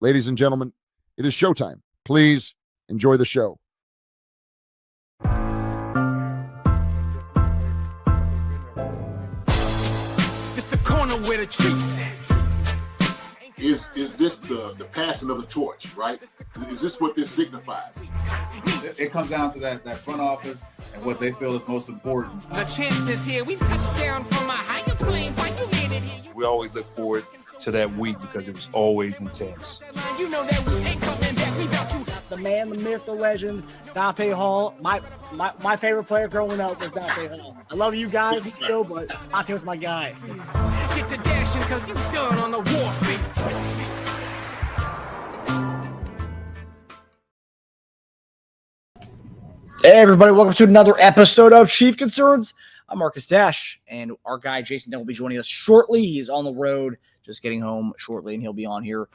Ladies and gentlemen, it is showtime. Please enjoy the show. It's the corner where the treats at. Is this the passing of the torch, right? Is this what this signifies? It comes down to that front office and what they feel is most important. The champ is here. We've touched down from a higher plane. Why you made it here? We always look forward to that week because it was always intense. You know that we ain't coming back. We got you. The man, the myth, the legend, Dante Hall. My favorite player growing up was Dante Hall. I love you guys in the show, but Dante was my guy. Get to dashing because you done on the warfare. Hey, everybody. Welcome to another episode of Chief Concerns. I'm Marcus Dash, and our guy Jason Dunn will be joining us shortly. He's on the road, just getting home shortly, and he'll be on here.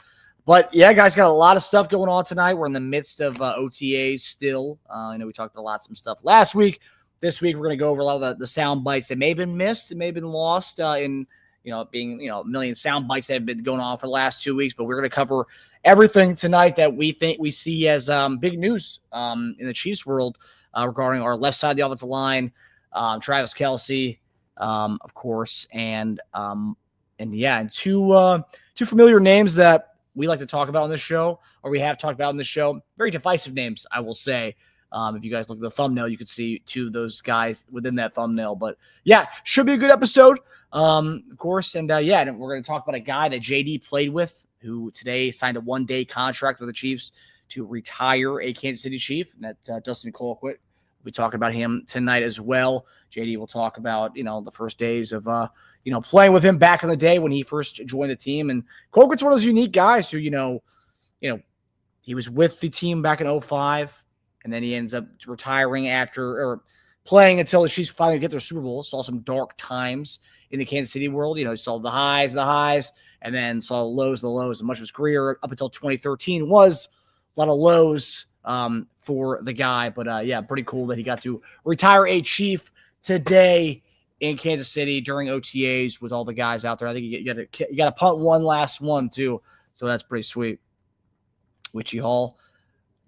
But, yeah, guys, got a lot of stuff going on tonight. We're in the midst of OTAs still. I know we talked about a lot of some stuff last week. This week, we're going to go over a lot of the sound bites that may have been missed and may have been lost in, being, a million sound bites that have been going on for the last 2 weeks. But we're going to cover everything tonight that we think we see as big news in the Chiefs world regarding our left side of the offensive line, Travis Kelce, of course, and two familiar names that we like to talk about on this show, or we have talked about on this show. Very divisive names, I will say. If you guys look at the thumbnail, you could see two of those guys within that thumbnail. But, yeah, should be a good episode, of course. And, and we're going to talk about a guy that JD played with who today signed a one-day contract with the Chiefs to retire a Kansas City Chief, and that's Justyn Colquitt. We'll be talking about him tonight as well. JD will talk about, the first days of, playing with him back in the day when he first joined the team. And Colquitt's one of those unique guys who, he was with the team back in 2005, and then he ends up retiring or playing until the Chiefs finally get their Super Bowl. Saw some dark times in the Kansas City world. He saw the highs, and then saw the lows. And much of his career up until 2013 was a lot of lows for the guy. But, pretty cool that he got to retire a Chief today in Kansas City during OTAs with all the guys out there. I think you got to punt one last one, too. So that's pretty sweet. Witchy Hall.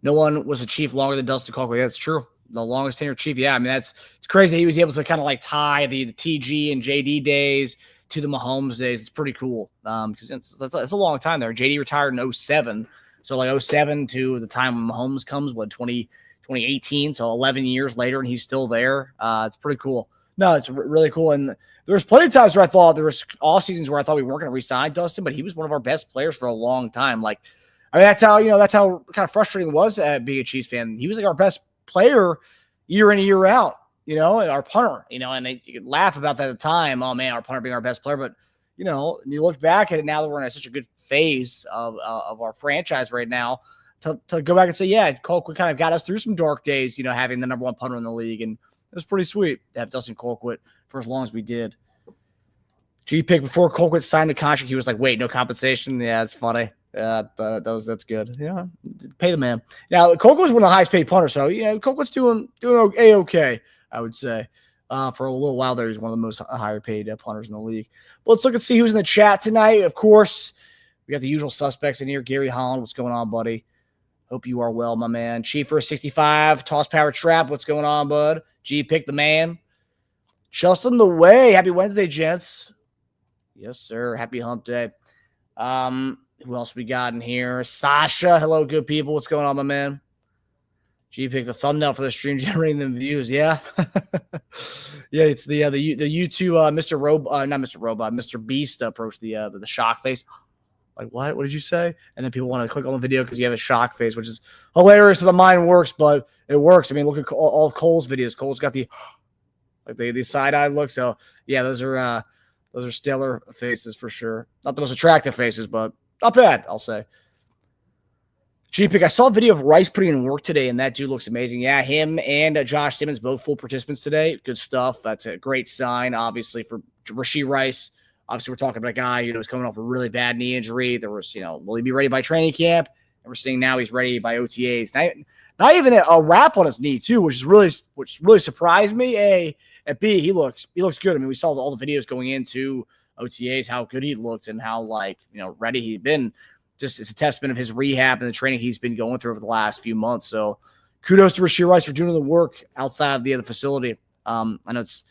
No one was a Chief longer than Justyn Colquitt. That's true. The longest tenured Chief. Yeah, I mean, it's crazy. He was able to kind of tie the TG and JD days to the Mahomes days. It's pretty cool because it's a long time there. JD retired in 2007. So 2007 to the time when Mahomes comes, 2018. So 11 years later, and he's still there. It's pretty cool. No, it's really cool. And there was plenty of times where I thought there was all seasons where I thought we weren't going to re-sign Justyn, but he was one of our best players for a long time. That's how kind of frustrating it was being a Chiefs fan. He was our best player year in and year out, our punter, and you could laugh about that at the time. Oh man, our punter being our best player. But, and you look back at it now that we're in such a good phase of our franchise right now to go back and say, yeah, Colquitt kind of got us through some dark days, having the number one punter in the league. And it was pretty sweet to have Justyn Colquitt for as long as we did. G-Pick, before Colquitt signed the contract, he was like, wait, no compensation? Yeah, it's funny. Yeah, that's good. Yeah, pay the man. Now, Colquitt was one of the highest paid punters, so Colquitt's doing A-okay, I would say. For a little while there, he was one of the most higher paid punters in the league. But let's look and see who's in the chat tonight. Of course, we got the usual suspects in here. Gary Holland, what's going on, buddy? Hope you are well, my man. Chief 65, Toss Power Trap, what's going on, bud? G-Pick the man. Justyn the way. Happy Wednesday, gents. Yes, sir. Happy hump day. Who else we got in here? Sasha. Hello, good people. What's going on, my man? G-Pick the thumbnail for the stream generating them views. Yeah. Yeah, it's the YouTube Mr. Beast approach the shock face. Like, what? What did you say? And then people want to click on the video because you have a shock face, which is hilarious. The mind works, but it works. I mean, look at all of Cole's videos. Cole's got the side-eye look. So, yeah, those are stellar faces for sure. Not the most attractive faces, but not bad, I'll say. G-Pick, I saw a video of Rice putting in work today, and that dude looks amazing. Yeah, him and Josh Simmons, both full participants today. Good stuff. That's a great sign, obviously, for Rashee Rice. Obviously, we're talking about a guy who's coming off a really bad knee injury. There was, will he be ready by training camp? And we're seeing now he's ready by OTAs. Not even a wrap on his knee, too, which really surprised me. A, and B, he looks good. I mean, we saw all the videos going into OTAs, how good he looked and how, ready he'd been. just it's a testament of his rehab and the training he's been going through over the last few months. So kudos to Rashee Rice for doing the work outside of the other facility. I know it's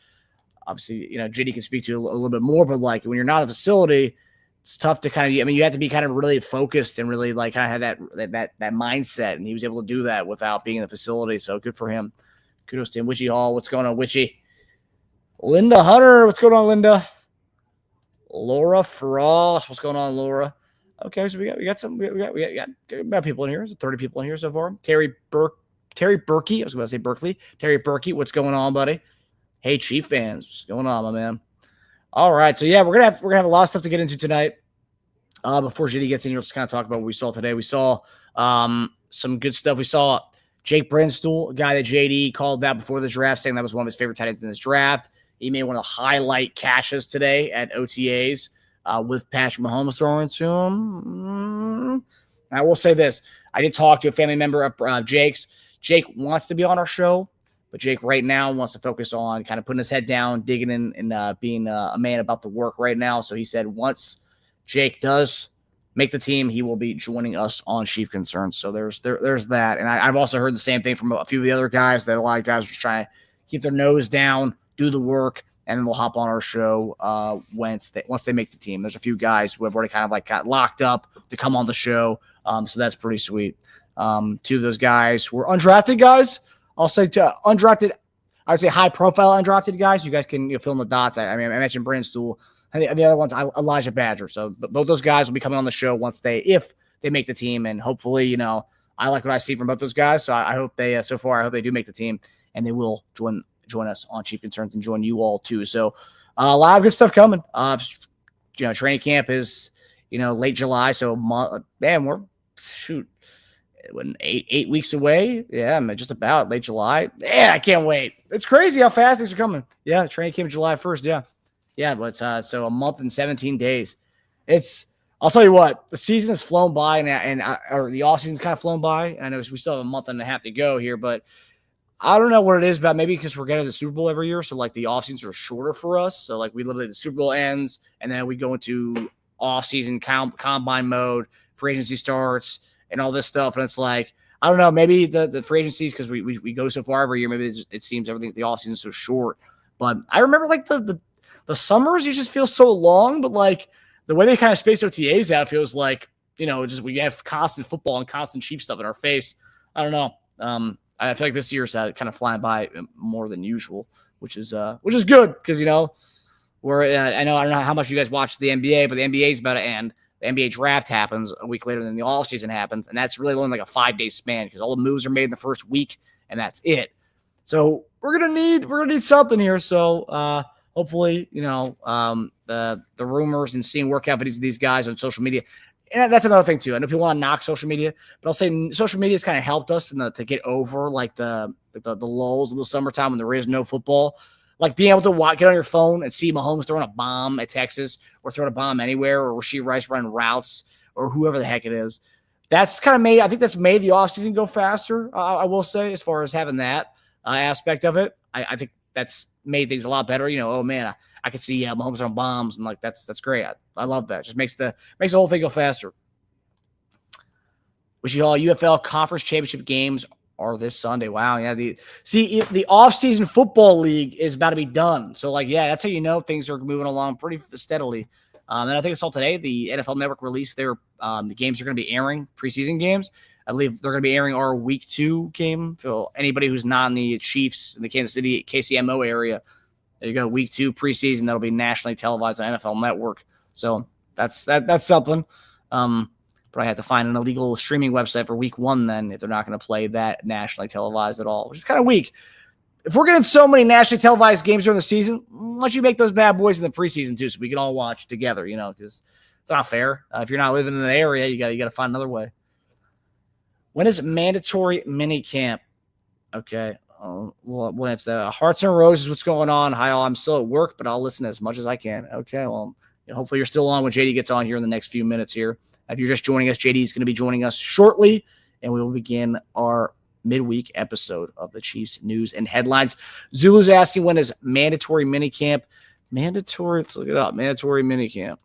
obviously, JD can speak to a little bit more, but like when you're not in a facility, it's tough to kind of, you have to be kind of really focused and really like kind of have that mindset. And he was able to do that without being in the facility. So good for him. Kudos to him. Witchy Hall. What's going on, Witchy? Linda Hunter. What's going on, Linda? Laura Frost. What's going on, Laura? Okay. So we got people in here. There's 30 people in here so far. Terry Berkey. I was going to say Berkeley. Terry Berkey. What's going on, buddy? Hey, Chief fans. What's going on, my man? All right, so yeah, we're gonna have a lot of stuff to get into tonight. Before JD gets in here, let's kind of talk about what we saw today. We saw some good stuff. We saw Jake Brenstool, a guy that JD called that before the draft, saying that was one of his favorite tight ends in this draft. He made one of the highlight catches today at OTAs with Patrick Mahomes throwing to him. I will say this: I did talk to a family member of Jake's. Jake wants to be on our show. But Jake right now wants to focus on kind of putting his head down, digging in, and being a man about the work right now. So he said once Jake does make the team, he will be joining us on Chief Concerns. So there's that. And I've also heard the same thing from a few of the other guys, that a lot of guys are trying to keep their nose down, do the work, and then they'll hop on our show once they make the team. There's a few guys who have already kind of like got locked up to come on the show. So that's pretty sweet. Two of those guys were undrafted guys. I'll say to undrafted, I would say high-profile undrafted guys. You guys can fill in the dots. I mentioned Brenstool. And the other one's Elijah Badger. So both those guys will be coming on the show if they make the team. And hopefully, I like what I see from both those guys. So I hope they, so far, I hope they do make the team. And they will join us on Chief Concerns and join you all too. So a lot of good stuff coming. Training camp is, late July. So, man, we're, when 8 weeks away. Yeah, just about late July. Yeah, I can't wait. It's crazy how fast things are coming. Yeah, training came July 1st. Yeah, but so a month and 17 days. I'll tell you what, the season has flown by or the off season's kind of flown by. And I know we still have a month and a half to go here, but I don't know what it is about. Maybe because we're getting the Super Bowl every year, so like the off seasons are shorter for us. So like we literally, the Super Bowl ends and then we go into off season combine mode, free agency starts, and all this stuff. And it's like, I don't know, maybe the free agencies, because we go so far every year, maybe it seems everything, the offseason is so short. But I remember like the summers, you just feel so long, but like the way they kind of space OTAs out feels like, just we have constant football and constant Chief stuff in our face. I don't know. I feel like this year's kind of flying by more than usual, which is good because, I don't know how much you guys watch the NBA, but the NBA is about to end. The NBA draft happens a week later than the offseason happens, and that's really only like a 5-day span because all the moves are made in the first week, and that's it. So we're gonna need something here. So hopefully, the rumors and seeing workout videos of these guys on social media, and that's another thing too. I know people want to knock social media, but I'll say social media has kind of helped us to get over like the lulls of the summertime when there is no football. Like being able to get on your phone and see Mahomes throwing a bomb at Texas or throwing a bomb anywhere, or Rashee Rice running routes, or whoever the heck it is. That's kind of I think that's made the offseason go faster, I will say, as far as having that aspect of it. I think that's made things a lot better. Oh, man, I could see Mahomes on bombs, and like that's great. I love that. It just makes the whole thing go faster. Wish you all UFL Conference Championship games are this Sunday. Wow, yeah. The off-season football league is about to be done. So, that's how things are moving along pretty steadily. And I think I saw today the NFL Network released their the games are going to be airing, preseason games. I believe they're going to be airing our Week 2 game. So anybody who's not in the Chiefs in the Kansas City KCMO area, there you go. Week 2 preseason that'll be nationally televised on NFL Network. So that's something. But I had to find an illegal streaming website for Week 1 then if they're not going to play that nationally televised at all, which is kind of weak. If we're getting so many nationally televised games during the season, why don't you make those bad boys in the preseason too so we can all watch together, because it's not fair. If you're not living in the area, you got to find another way. When is mandatory mini camp? Okay. Well, it's the Hearts and Roses. What's going on? Hi, all. I'm still at work, but I'll listen as much as I can. Okay. Well, hopefully you're still on when JD gets on here in the next few minutes here. If you're just joining us, JD is going to be joining us shortly, and we will begin our midweek episode of the Chiefs news and headlines. Zulu's asking, when is mandatory minicamp? Mandatory, let's look it up. Mandatory minicamp.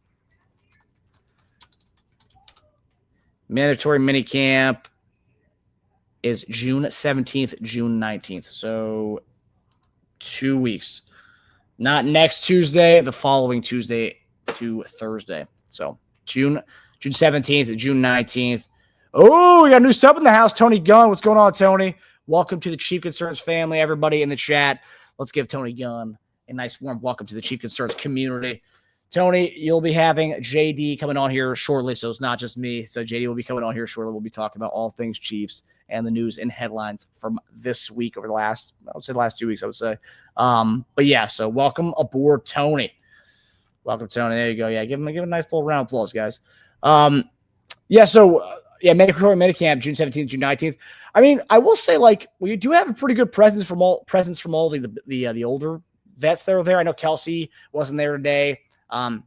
Mandatory minicamp is June 17th, June 19th. So 2 weeks. Not next Tuesday, the following Tuesday to Thursday. So June 17th, June 19th. Oh, we got a new sub in the house, Tony Gunn. What's going on, Tony? Welcome to the Chief Concerns family, everybody in the chat. Let's give Tony Gunn a nice warm welcome to the Chief Concerns community. Tony, you'll be having JD coming on here shortly, so it's not just me. So JD will be coming on here shortly. We'll be talking about all things Chiefs and the news and headlines from this week over the last 2 weeks, I would say. But yeah, so welcome aboard, Tony. Welcome, Tony. There you go. Yeah, give him a nice little round of applause, guys. Mandatory minicamp, June 17th, June 19th. I mean, I will say, like, we do have a pretty good presence from all the older vets that are there. I know Kelce wasn't there today.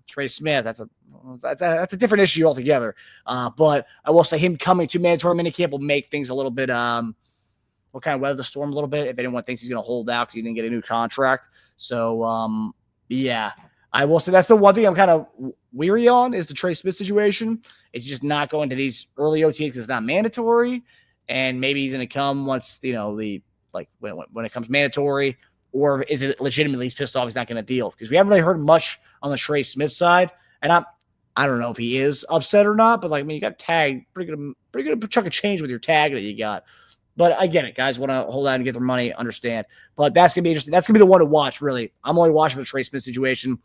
Trey Smith, that's a different issue altogether. But I will say him coming to mandatory minicamp will make things a little bit will kind of weather the storm a little bit if anyone thinks he's going to hold out because he didn't get a new contract. So yeah, I will say that's the one thing I'm kind of weary on is the Trey Smith situation. It's just not going to these early OTAs because it's not mandatory, and maybe he's going to come once when it comes mandatory. Or is it legitimately he's pissed off he's not going to deal? Because we haven't really heard much on the Trey Smith side. And I don't know if he is upset or not, but you got tagged. Pretty good chunk of change with your tag that you got. But I get it. Guys want to hold out and get their money, understand. But that's going to be interesting. That's going to be the one to watch, really. I'm only watching the Trey Smith situation.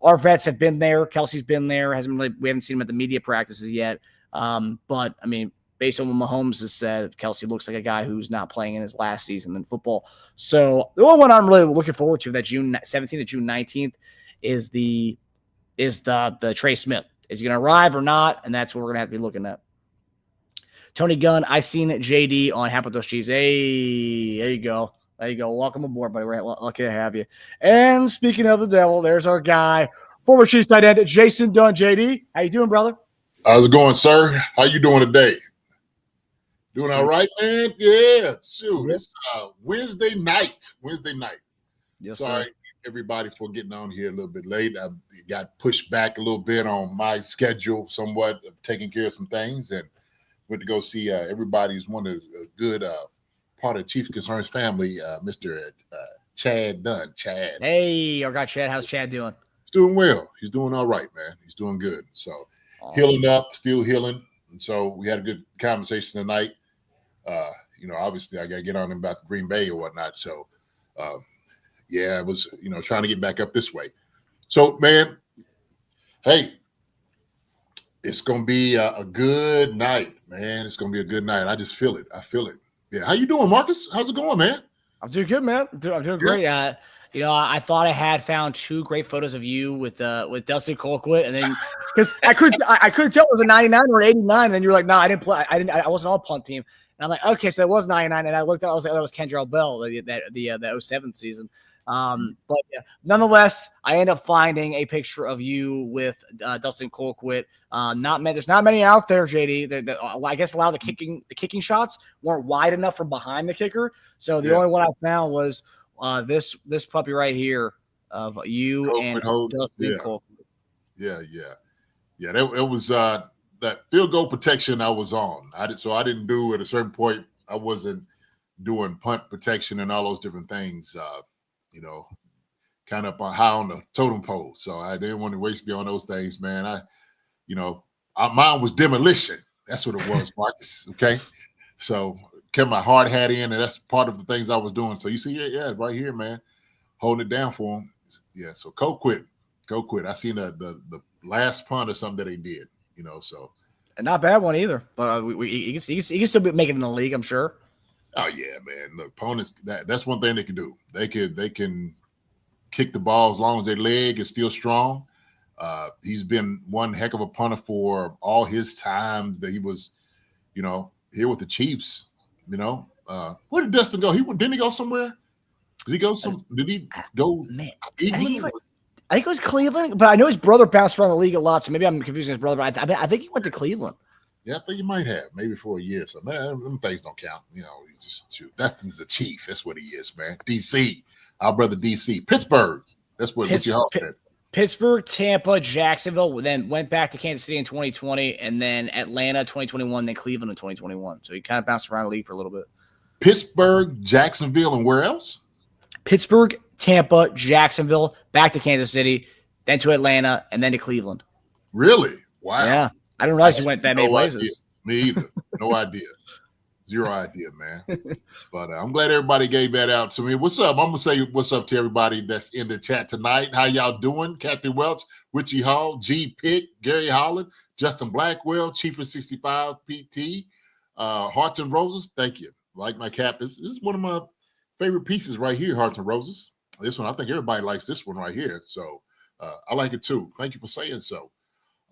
Our vets have been there. Kelce's been there. We haven't seen him at the media practices yet. But, I mean, based on what Mahomes has said, Kelce looks like a guy who's not playing in his last season in football. So the only one I'm really looking forward to that June 17th to June 19th is the Trey Smith. Is he going to arrive or not? And that's what we're going to have to be looking at. Tony Gunn, I seen JD on Happy with Those Chiefs. Hey, there you go. There you go. Welcome aboard, buddy. We're lucky to have you. And speaking of the devil, there's our guy, former Chiefs tight end, Jason Dunn. JD, how you doing, brother? How's it going, sir? How you doing today? Doing all right, man? Yeah, shoot. It's Wednesday night. Yes, Sorry, sir. Everybody, for getting on here a little bit late. I got pushed back a little bit on my schedule somewhat, of taking care of some things, and went to go see everybody's one of a good part of Chief Concerns family, Mr. Chad Dunn. Chad. Hey, our guy Chad. How's Chad doing? He's doing well. He's doing all right, man. He's doing good. So healing up, still healing. And so we had a good conversation tonight. Obviously I got to get on him about Green Bay or whatnot. So, I was, trying to get back up this way. So, man, hey, it's going to be a good night, man. It's going to be a good night. I just feel it. I feel it. Yeah. How you doing, Marcus? How's it going, man? I'm doing good, man. I'm doing great. I thought I had found 2 great photos of you with Justyn Colquitt, and then because I couldn't tell it was a 99 or an 89, and then you're like, no, I didn't play. I wasn't on punt team. And I'm like, okay, so it was 99, and I looked at, I was like, that was Kendrell Bell, the 07 season. But yeah, nonetheless, I end up finding a picture of you with Justyn Colquitt. There's not many out there, JD. I guess a lot of the kicking shots weren't wide enough from behind the kicker. So the only one I found was this puppy right here of you Justyn Colquitt. Yeah. It was that field goal protection I was on. I didn't do at a certain point. I wasn't doing punt protection and all those different things. Kind of high on the totem pole. So I didn't want to waste me on those things, man. Mine was demolition. That's what it was, Marcus. Okay. So kept my hard hat in, and that's part of the things I was doing. So you see, right here, man, holding it down for him. Yeah. So Colquitt. I seen the last punt or something that they did, so. And not a bad one either. But he can still make it in the league, I'm sure. Oh yeah, man. Look, opponents, that's one thing they can do. They can kick the ball as long as their leg is still strong. He's been one heck of a punter for all his times that he was, here with the Chiefs. Where did Justyn go? Didn't he go somewhere? Did he go Cleveland? I think it was Cleveland, but I know his brother bounced around the league a lot, so maybe I'm confusing his brother. But I think he went to Cleveland. Yeah, I think you might have, maybe for a year. So, man, them things don't count. He's just shoot. Justyn's a Chief. That's what he is, man. DC. Our brother DC. Pittsburgh. That's what your house said. Pittsburgh, Tampa, Jacksonville, then went back to Kansas City in 2020, and then Atlanta 2021, then Cleveland in 2021. So he kind of bounced around the league for a little bit. Pittsburgh, Jacksonville, and where else? Pittsburgh, Tampa, Jacksonville, back to Kansas City, then to Atlanta, and then to Cleveland. Really? Wow. Yeah. I didn't realize he went that many places. Idea. Me either. No idea. Zero idea, man. But I'm glad everybody gave that out to me. What's up? I'm going to say what's up to everybody that's in the chat tonight. How y'all doing? Kathy Welch, Richie Hall, G. Pick, Gary Holland, Justin Blackwell, Chief of 65 PT, Hearts and Roses. Thank you. Like my cap. This is one of my favorite pieces right here, Hearts and Roses. This one, I think everybody likes this one right here. So I like it too. Thank you for saying so.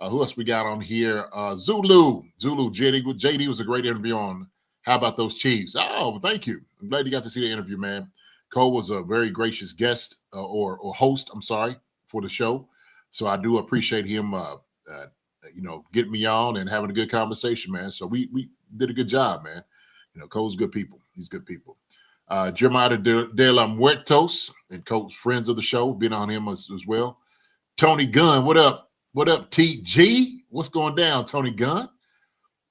Who else we got on here? Zulu, JD was a great interview on how about those Chiefs. Oh, thank you. I'm glad you got to see the interview, man. Cole was a very gracious guest or host, I'm sorry, for the show. So I do appreciate him, getting me on and having a good conversation, man. So we did a good job, man. Cole's good people. He's good people. Jeremiah de la Muertos and Coach, friends of the show, been on him as well. Tony Gunn, what up? What up, TG? What's going down, Tony Gunn?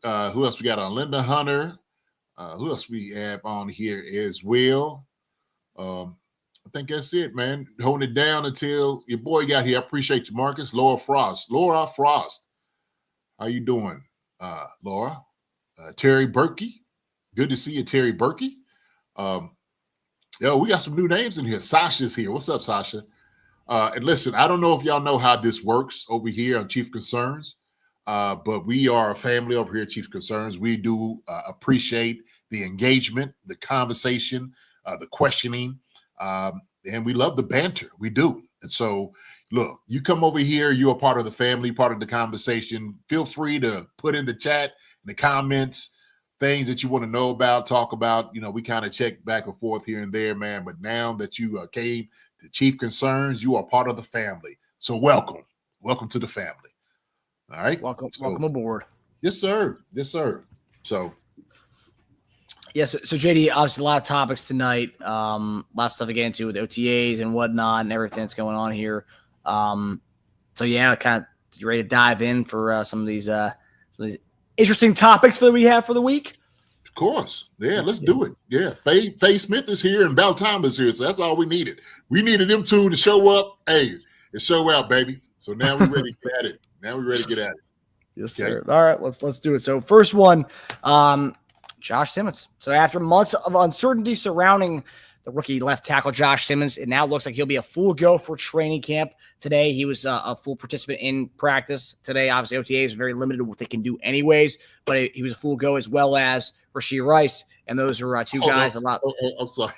Who else we got on? Linda Hunter. Who else we have on here as well? I think that's it, man. Holding it down until your boy got here. I appreciate you, Marcus. Laura Frost. How you doing, Laura? Terry Berkey. Good to see you, Terry Berkey. We got some new names in here. Sasha's here. What's up, Sasha? And listen, I don't know if y'all know how this works over here on Chief Concerns, but we are a family over here at Chief Concerns. We do appreciate the engagement, the conversation, the questioning, and we love the banter. We do. And so, look, you come over here, you're a part of the family, part of the conversation. Feel free to put in the chat, in the comments, things that you want to know about, talk about. We kind of check back and forth here and there, man. But now that you came to Chief Concerns, you are part of the family. So welcome. Welcome to the family. All right. Welcome aboard. Yes, sir. So. Yes. So JD, obviously a lot of topics tonight. A lot of stuff to get into with OTAs and whatnot and everything that's going on here. So yeah, kind of you ready to dive in for some of these interesting topics that we have for the week? Of course. Yeah, let's do it. Yeah. Faye Smith is here and Bell Time is here. So that's all we needed. We needed them two to show up. Hey, and show out, baby. So now we're ready to get at it. Yes, sir. All right, let's do it. So first one, Josh Simmons. So after months of uncertainty surrounding the rookie left tackle Josh Simmons, it now looks like he'll be a full go for training camp today. He was a full participant in practice today. Obviously, OTA is very limited what they can do anyways, but he was a full go as well as Rashee Rice, and those are two guys. I'm sorry.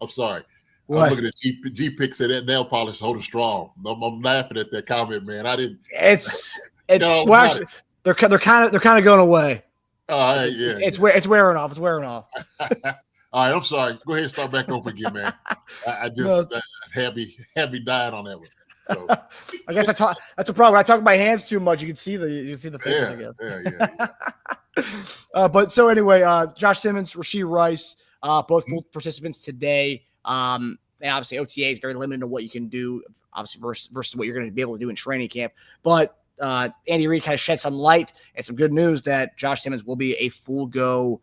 I'm sorry. What? I'm looking at G Pick said that nail polish holding strong. I'm laughing at that comment, man. I didn't. It's actually, they're kind of going away. It's wearing off. It's wearing off. All right, I'm sorry. Go ahead and start back over again, man. I just had me dying on that one. So. I guess that's a problem. I talk with my hands too much. You can see the face, I guess. Yeah. But so anyway, Josh Simmons, Rashee Rice, both full participants today. And obviously OTA is very limited to what you can do, obviously versus what you're going to be able to do in training camp. But Andy Reid kind of shed some light and some good news that Josh Simmons will be a full go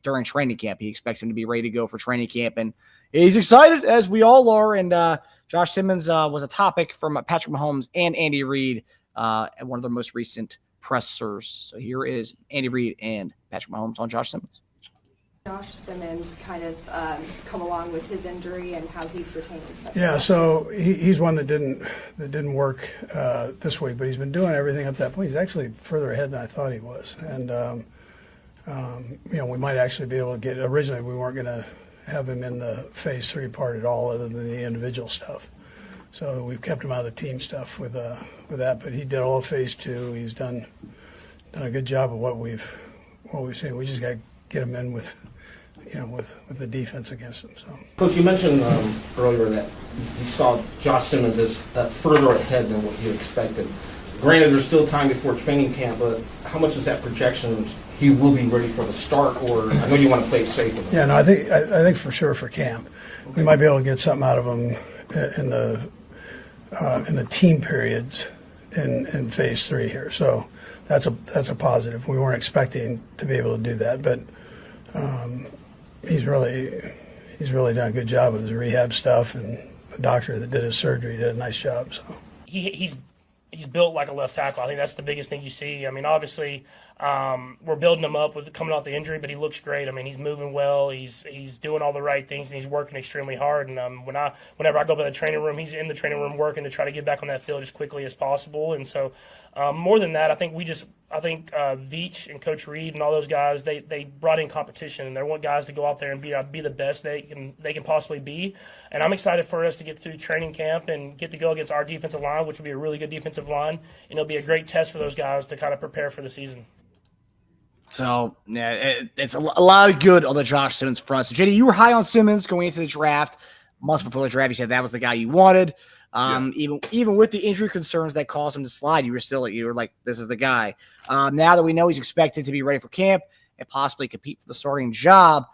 during training camp. He expects him to be ready to go for training camp, and he's excited, as we all are. And Josh Simmons was a topic from Patrick Mahomes and Andy Reid at one of their most recent pressers. So here is Andy Reid and Patrick Mahomes on Josh Simmons. Josh Simmons kind of come along with his injury and how he's retained such. Yeah, so he's one that didn't work this week, but he's been doing everything up to that point. He's actually further ahead than I thought he was, and we might actually be able to get. Originally, we weren't going to have him in the phase 3 part at all, other than the individual stuff. So we've kept him out of the team stuff with that. But he did all of phase 2. He's done a good job of what we've seen. We just got to get him in with the defense against him. So, Coach, you mentioned earlier that you saw Josh Simmons as further ahead than what you expected. Granted, there's still time before training camp, but how much is that projection he will be ready for the start? Or I know you want to play it safe with him. Yeah, no, I think for sure for camp, we might be able to get something out of him in the in the team periods in phase 3 here. So that's a positive. We weren't expecting to be able to do that, but he's really done a good job with his rehab stuff, and the doctor that did his surgery did a nice job. So he's built like a left tackle. I think that's the biggest thing you see. I mean, obviously, we're building him up with coming off the injury, but he looks great. I mean, he's moving well. He's doing all the right things, and he's working extremely hard. And whenever I go by the training room, he's in the training room working to try to get back on that field as quickly as possible. And so, more than that, I think Veach and Coach Reed and all those guys, they brought in competition, and they want guys to go out there and be the best they can possibly be. And I'm excited for us to get through training camp and get to go against our defensive line, which will be a really good defensive line, and it'll be a great test for those guys to kind of prepare for the season. So, yeah, it's a lot of good on the Josh Simmons front. So, JD, you were high on Simmons going into the draft. Months before the draft, you said that was the guy you wanted. Even with the injury concerns that caused him to slide, you were like, this is the guy. Now that we know he's expected to be ready for camp and possibly compete for the starting job,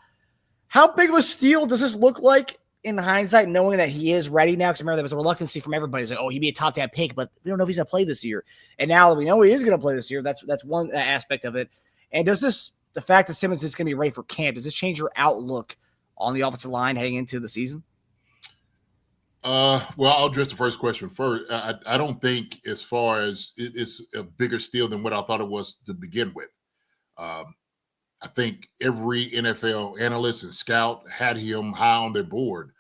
how big of a steal does this look like in hindsight, knowing that he is ready now? Because remember, there was a reluctancy from everybody. It's like, oh, he'd be a top 10 pick, but we don't know if he's going to play this year. And now that we know he is going to play this year, that's one aspect of it. And the fact that Simmons is going to be ready for camp, does this change your outlook on the offensive line heading into the season? Well, I'll address the first question first. I don't think as far as it's a bigger steal than what I thought it was to begin with. I think every NFL analyst and scout had him high on their board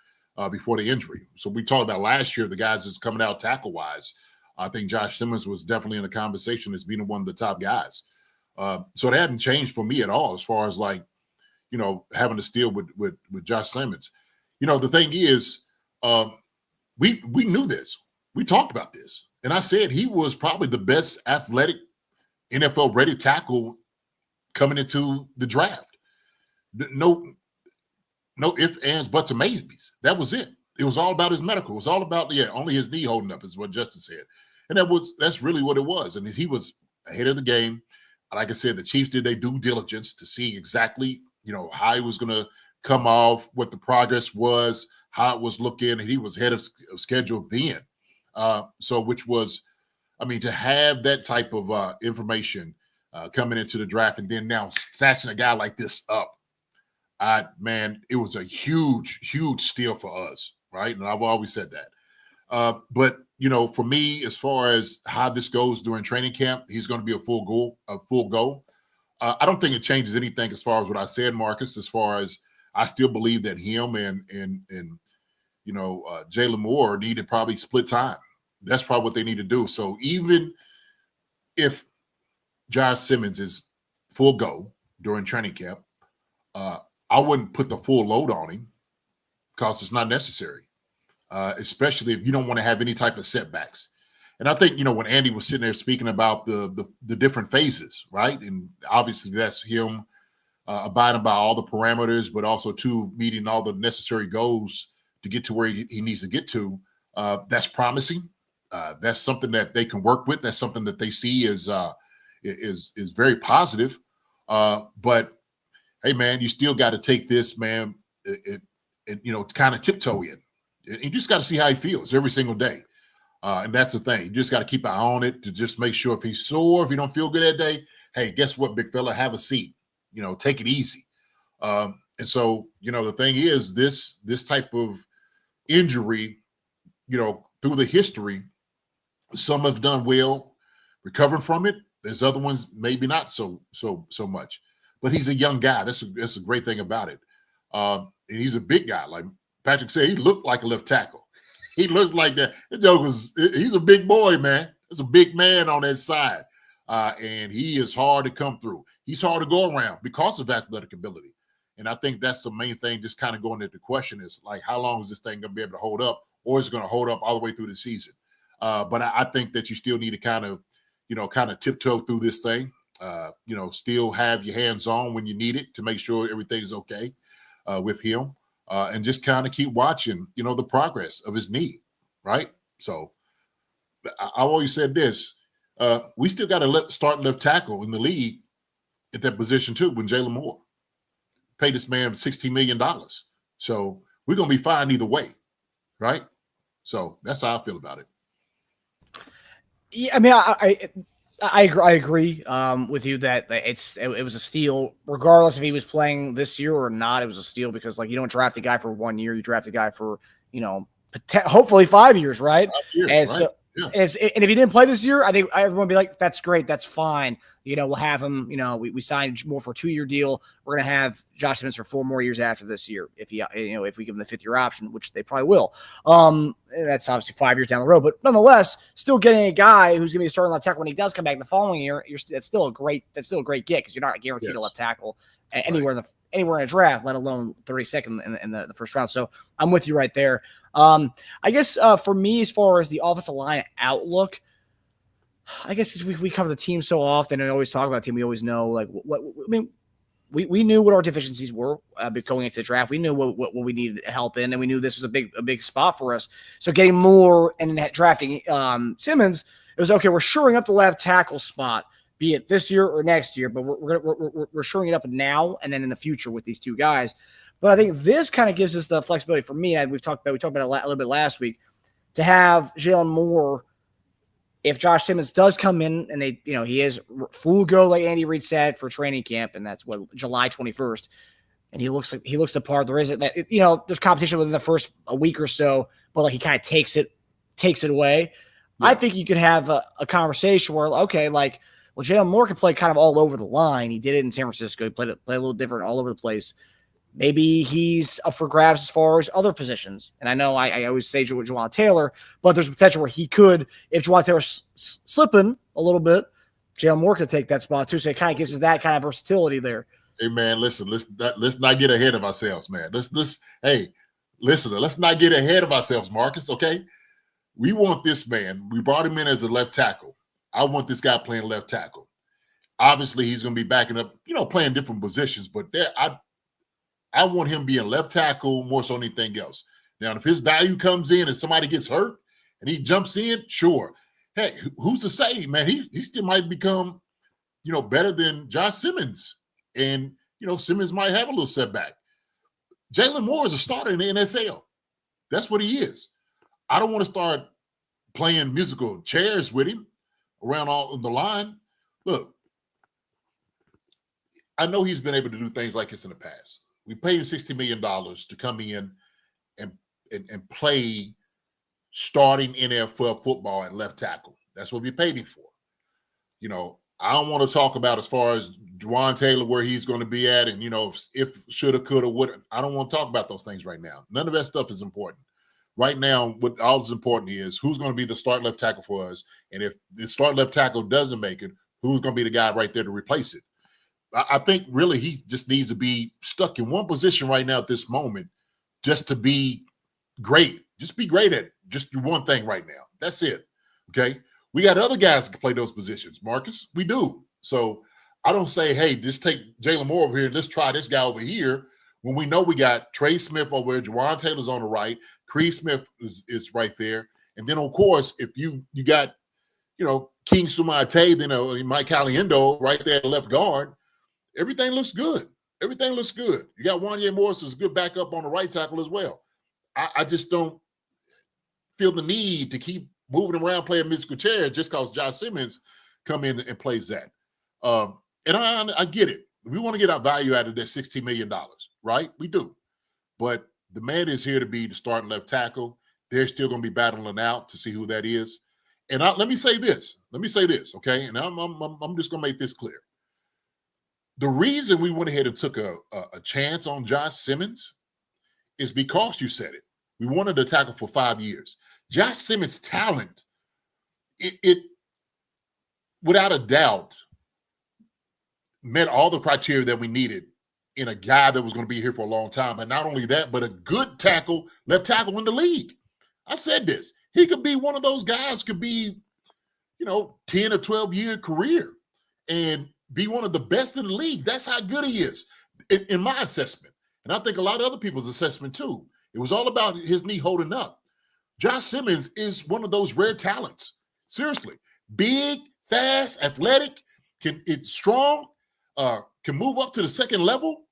before the injury. So we talked about last year, the guys that's coming out tackle-wise. I think Josh Simmons was definitely in the conversation as being one of the top guys. So it hadn't changed for me at all as far as having to steal with Josh Simmons. The thing is, we knew this. We talked about this. And I said he was probably the best athletic NFL-ready tackle coming into the draft. No ifs, ands, buts, or maybes. That was it. It was all about his medical. It was all about, only his knee holding up is what Justyn said. And that's really what it was. And he was ahead of the game. Like I said, the Chiefs did their due diligence to see exactly, how he was going to come off, what the progress was, how it was looking, and he was ahead of schedule then. Which was, to have that type of information coming into the draft and then now snatching a guy like this up, it was a huge, huge steal for us, right? And I've always said that. But for me, as far as how this goes during training camp, he's going to be a full go. I don't think it changes anything as far as what I said, Marcus, as far as I still believe that him and Jalen Moore need to probably split time. That's probably what they need to do. So even if Josh Simmons is full go during training camp, I wouldn't put the full load on him because it's not necessary. Especially if you don't want to have any type of setbacks. And I think, when Andy was sitting there speaking about the different phases, right? And obviously that's him abiding by all the parameters, but also meeting all the necessary goals to get to where he needs to get to. That's promising. That's something that they can work with. That's something that they see is very positive. But hey, man, you still got to take this, man, kind of tiptoe in. You just got to see how he feels every single day. And that's the thing. You just got to keep an eye on it to just make sure if he's sore, if he don't feel good that day, hey, guess what, big fella, have a seat. Take it easy. And so, the thing is, this type of injury, through the history, some have done well recovering from it. There's other ones maybe not so much. But he's a young guy. That's a great thing about it. And he's a big guy. Like Patrick said, he looked like a left tackle. He looks like that. He's a big boy, man. There's a big man on that side. And he is hard to come through. He's hard to go around because of athletic ability. And I think that's the main thing, just kind of going into the question is, like, how long is this thing going to be able to hold up, or is it going to hold up all the way through the season? But I think that you still need to kind of tiptoe through this thing, still have your hands on when you need it to make sure everything's okay with him. And just kind of keep watching, the progress of his knee, right? So I've always said this, we still got to start left tackle in the league at that position too when Jalen Moore. Pay this man $16 million. So we're going to be fine either way, right? So that's how I feel about it. Yeah, I mean, I agree with you that it was a steal, regardless if he was playing this year or not. It was a steal because you don't draft a guy for 1 year, you draft a guy for hopefully 5 years, right? 5 years, And right? so, Yeah. and if he didn't play this year, I think everyone would be like, that's great, that's fine. We'll have him. We signed more for a 2-year deal. We're gonna have Josh Simmons for 4 more years after this year if if we give him the 5th-year option, which they probably will. That's obviously 5 years down the road, but nonetheless, still getting a guy who's gonna be a starting left tackle when he does come back the following year. That's still a great get because you're not guaranteed a left tackle anywhere in a draft, let alone 32nd in the first round. So I'm with you right there. I guess for me, as far as the offensive line outlook, I guess we cover the team so often and always talk about the team. We always know we knew what our deficiencies were going into the draft. We knew what we needed help in, and we knew this was a big spot for us. So getting more and drafting Simmons, it was okay. We're shoring up the left tackle spot, be it this year or next year, but we're shoring it up now and then in the future with these two guys. But I think this kind of gives us the flexibility for me. And we talked about it a little bit last week to have Jalen Moore. If Josh Simmons does come in and he is full go, like Andy Reid said, for training camp, and that's July 21st, and he looks the part. There isn't that there's competition within the first a week or so, but he kind of takes it away. Yeah. I think you could have a conversation where Jalen Moore can play kind of all over the line. He did it in San Francisco. He played a little different all over the place. Maybe he's up for grabs as far as other positions. And I know I always say Juwan Taylor, but there's a potential where he could, if Juwan Taylor's slipping a little bit, Jalen Moore could take that spot too. So it kind of gives us that kind of versatility there. Hey man, listen, let's not get ahead of ourselves, man. Let's not get ahead of ourselves, Marcus. Okay, we want this man. We brought him in as a left tackle. I want this guy playing left tackle. Obviously, he's going to be backing up, playing different positions, but I want him being left tackle more so than anything else. Now, if his value comes in and somebody gets hurt and he jumps in, sure. Hey, who's to say, man? He still might become, better than Josh Simmons. And, Simmons might have a little setback. Jalen Moore is a starter in the NFL. That's what he is. I don't want to start playing musical chairs with him around all the line. Look, I know he's been able to do things like this in the past. We paid him $60 million to come in and play starting NFL football at left tackle. That's what we paid him for. I don't want to talk about as far as Juwan Taylor, where he's going to be at, and, if shoulda, coulda, woulda. I don't want to talk about those things right now. None of that stuff is important. Right now, what all is important is who's going to be the start left tackle for us, and if the start left tackle doesn't make it, who's going to be the guy right there to replace it? I think really he just needs to be stuck in one position right now at this moment just to be great. Just be great at just one thing right now. That's it. Okay. We got other guys that can play those positions, Marcus. We do. So I don't say, hey, just take Jalen Moore over here. Let's try this guy over here. When we know we got Trey Smith over there, Juwan Taylor's on the right, Cree Smith is right there. And then, of course, if you got, King Suamataia, then Mike Caliendo right there at left guard, everything looks good. Everything looks good. You got Wanya Morris as a good backup on the right tackle as well. I just don't feel the need to keep moving around playing musical chairs just because Josh Simmons come in and plays that. And I get it. We want to get our value out of that $16 million, right? We do. But the man is here to be the starting left tackle. They're still going to be battling out to see who that is. And let me say this, okay? And I'm just going to make this clear. The reason we went ahead and took a chance on Josh Simmons is because you said it. We wanted to tackle for 5 years. Josh Simmons' talent, it without a doubt met all the criteria that we needed in a guy that was going to be here for a long time. And not only that, but a good tackle, left tackle in the league. I said this. He could be one of those guys, could be, 10 or 12-year career and be one of the best in the league. That's how good he is in my assessment. And I think a lot of other people's assessment too. It was all about his knee holding up. Josh Simmons is one of those rare talents. Seriously. Big, fast, athletic, it's strong, can move up to the second level.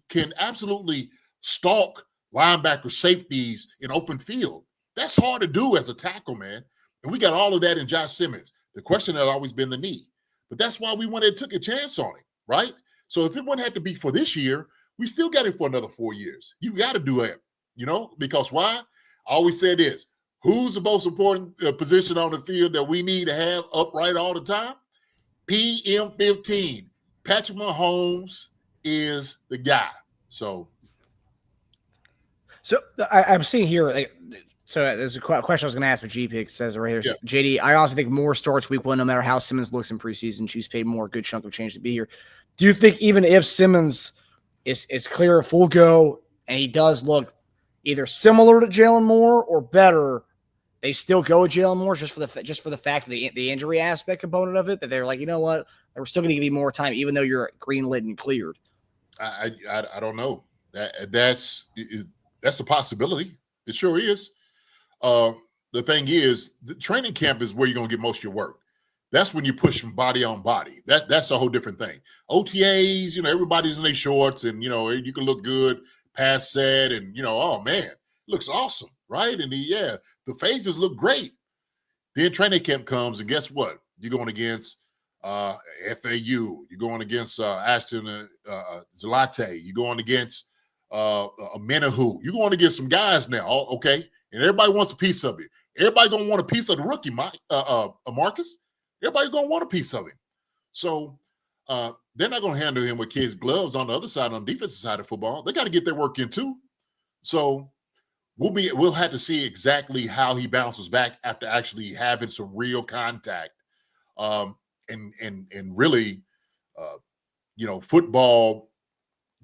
Can absolutely stalk linebacker safeties in open field. That's hard to do as a tackle, man. And we got all of that in Josh Simmons. The question has always been the knee. But that's why we went and took a chance on him, right? So if it wouldn't have to be for this year, we still got it for another 4 years. You got to do it, because why? I always say this. Who's the most important position on the field that we need to have upright all the time? PM15. Patrick Mahomes is the guy. So I'm seeing here, so there's a question I was going to ask, but GPIC says right here, Yeah. JD, I also think more starts week one, no matter how Simmons looks in preseason. Chiefs paid more, good chunk of change to be here. Do you think even if Simmons is clear a full go and he does look either similar to Jalen Moore or better, they still go with Jalen Moore just for the fact of the injury aspect component of it, that they're like, you know what, we're still going to give you more time even though you're greenlit and cleared? I don't know. That's a possibility. It sure is. The thing is, the training camp is where you're going to get most of your work. That's when you push from body on body. That's a whole different thing. OTAs, everybody's in their shorts and, you can look good, pass set, and, oh, man, looks awesome, right? And, the phases look great. Then training camp comes, and guess what? You're going against FAU. You're going against Ashton Zalate. You're going against a Menahu. You're going against some guys now, okay? And everybody wants a piece of it. Everybody going to want a piece of the rookie, Marcus. Everybody's going to want a piece of him. So they're not going to handle him with kids' gloves on the other side, on the defensive side of football. They got to get their work in too. So we'll have to see exactly how he bounces back after actually having some real contact and really, football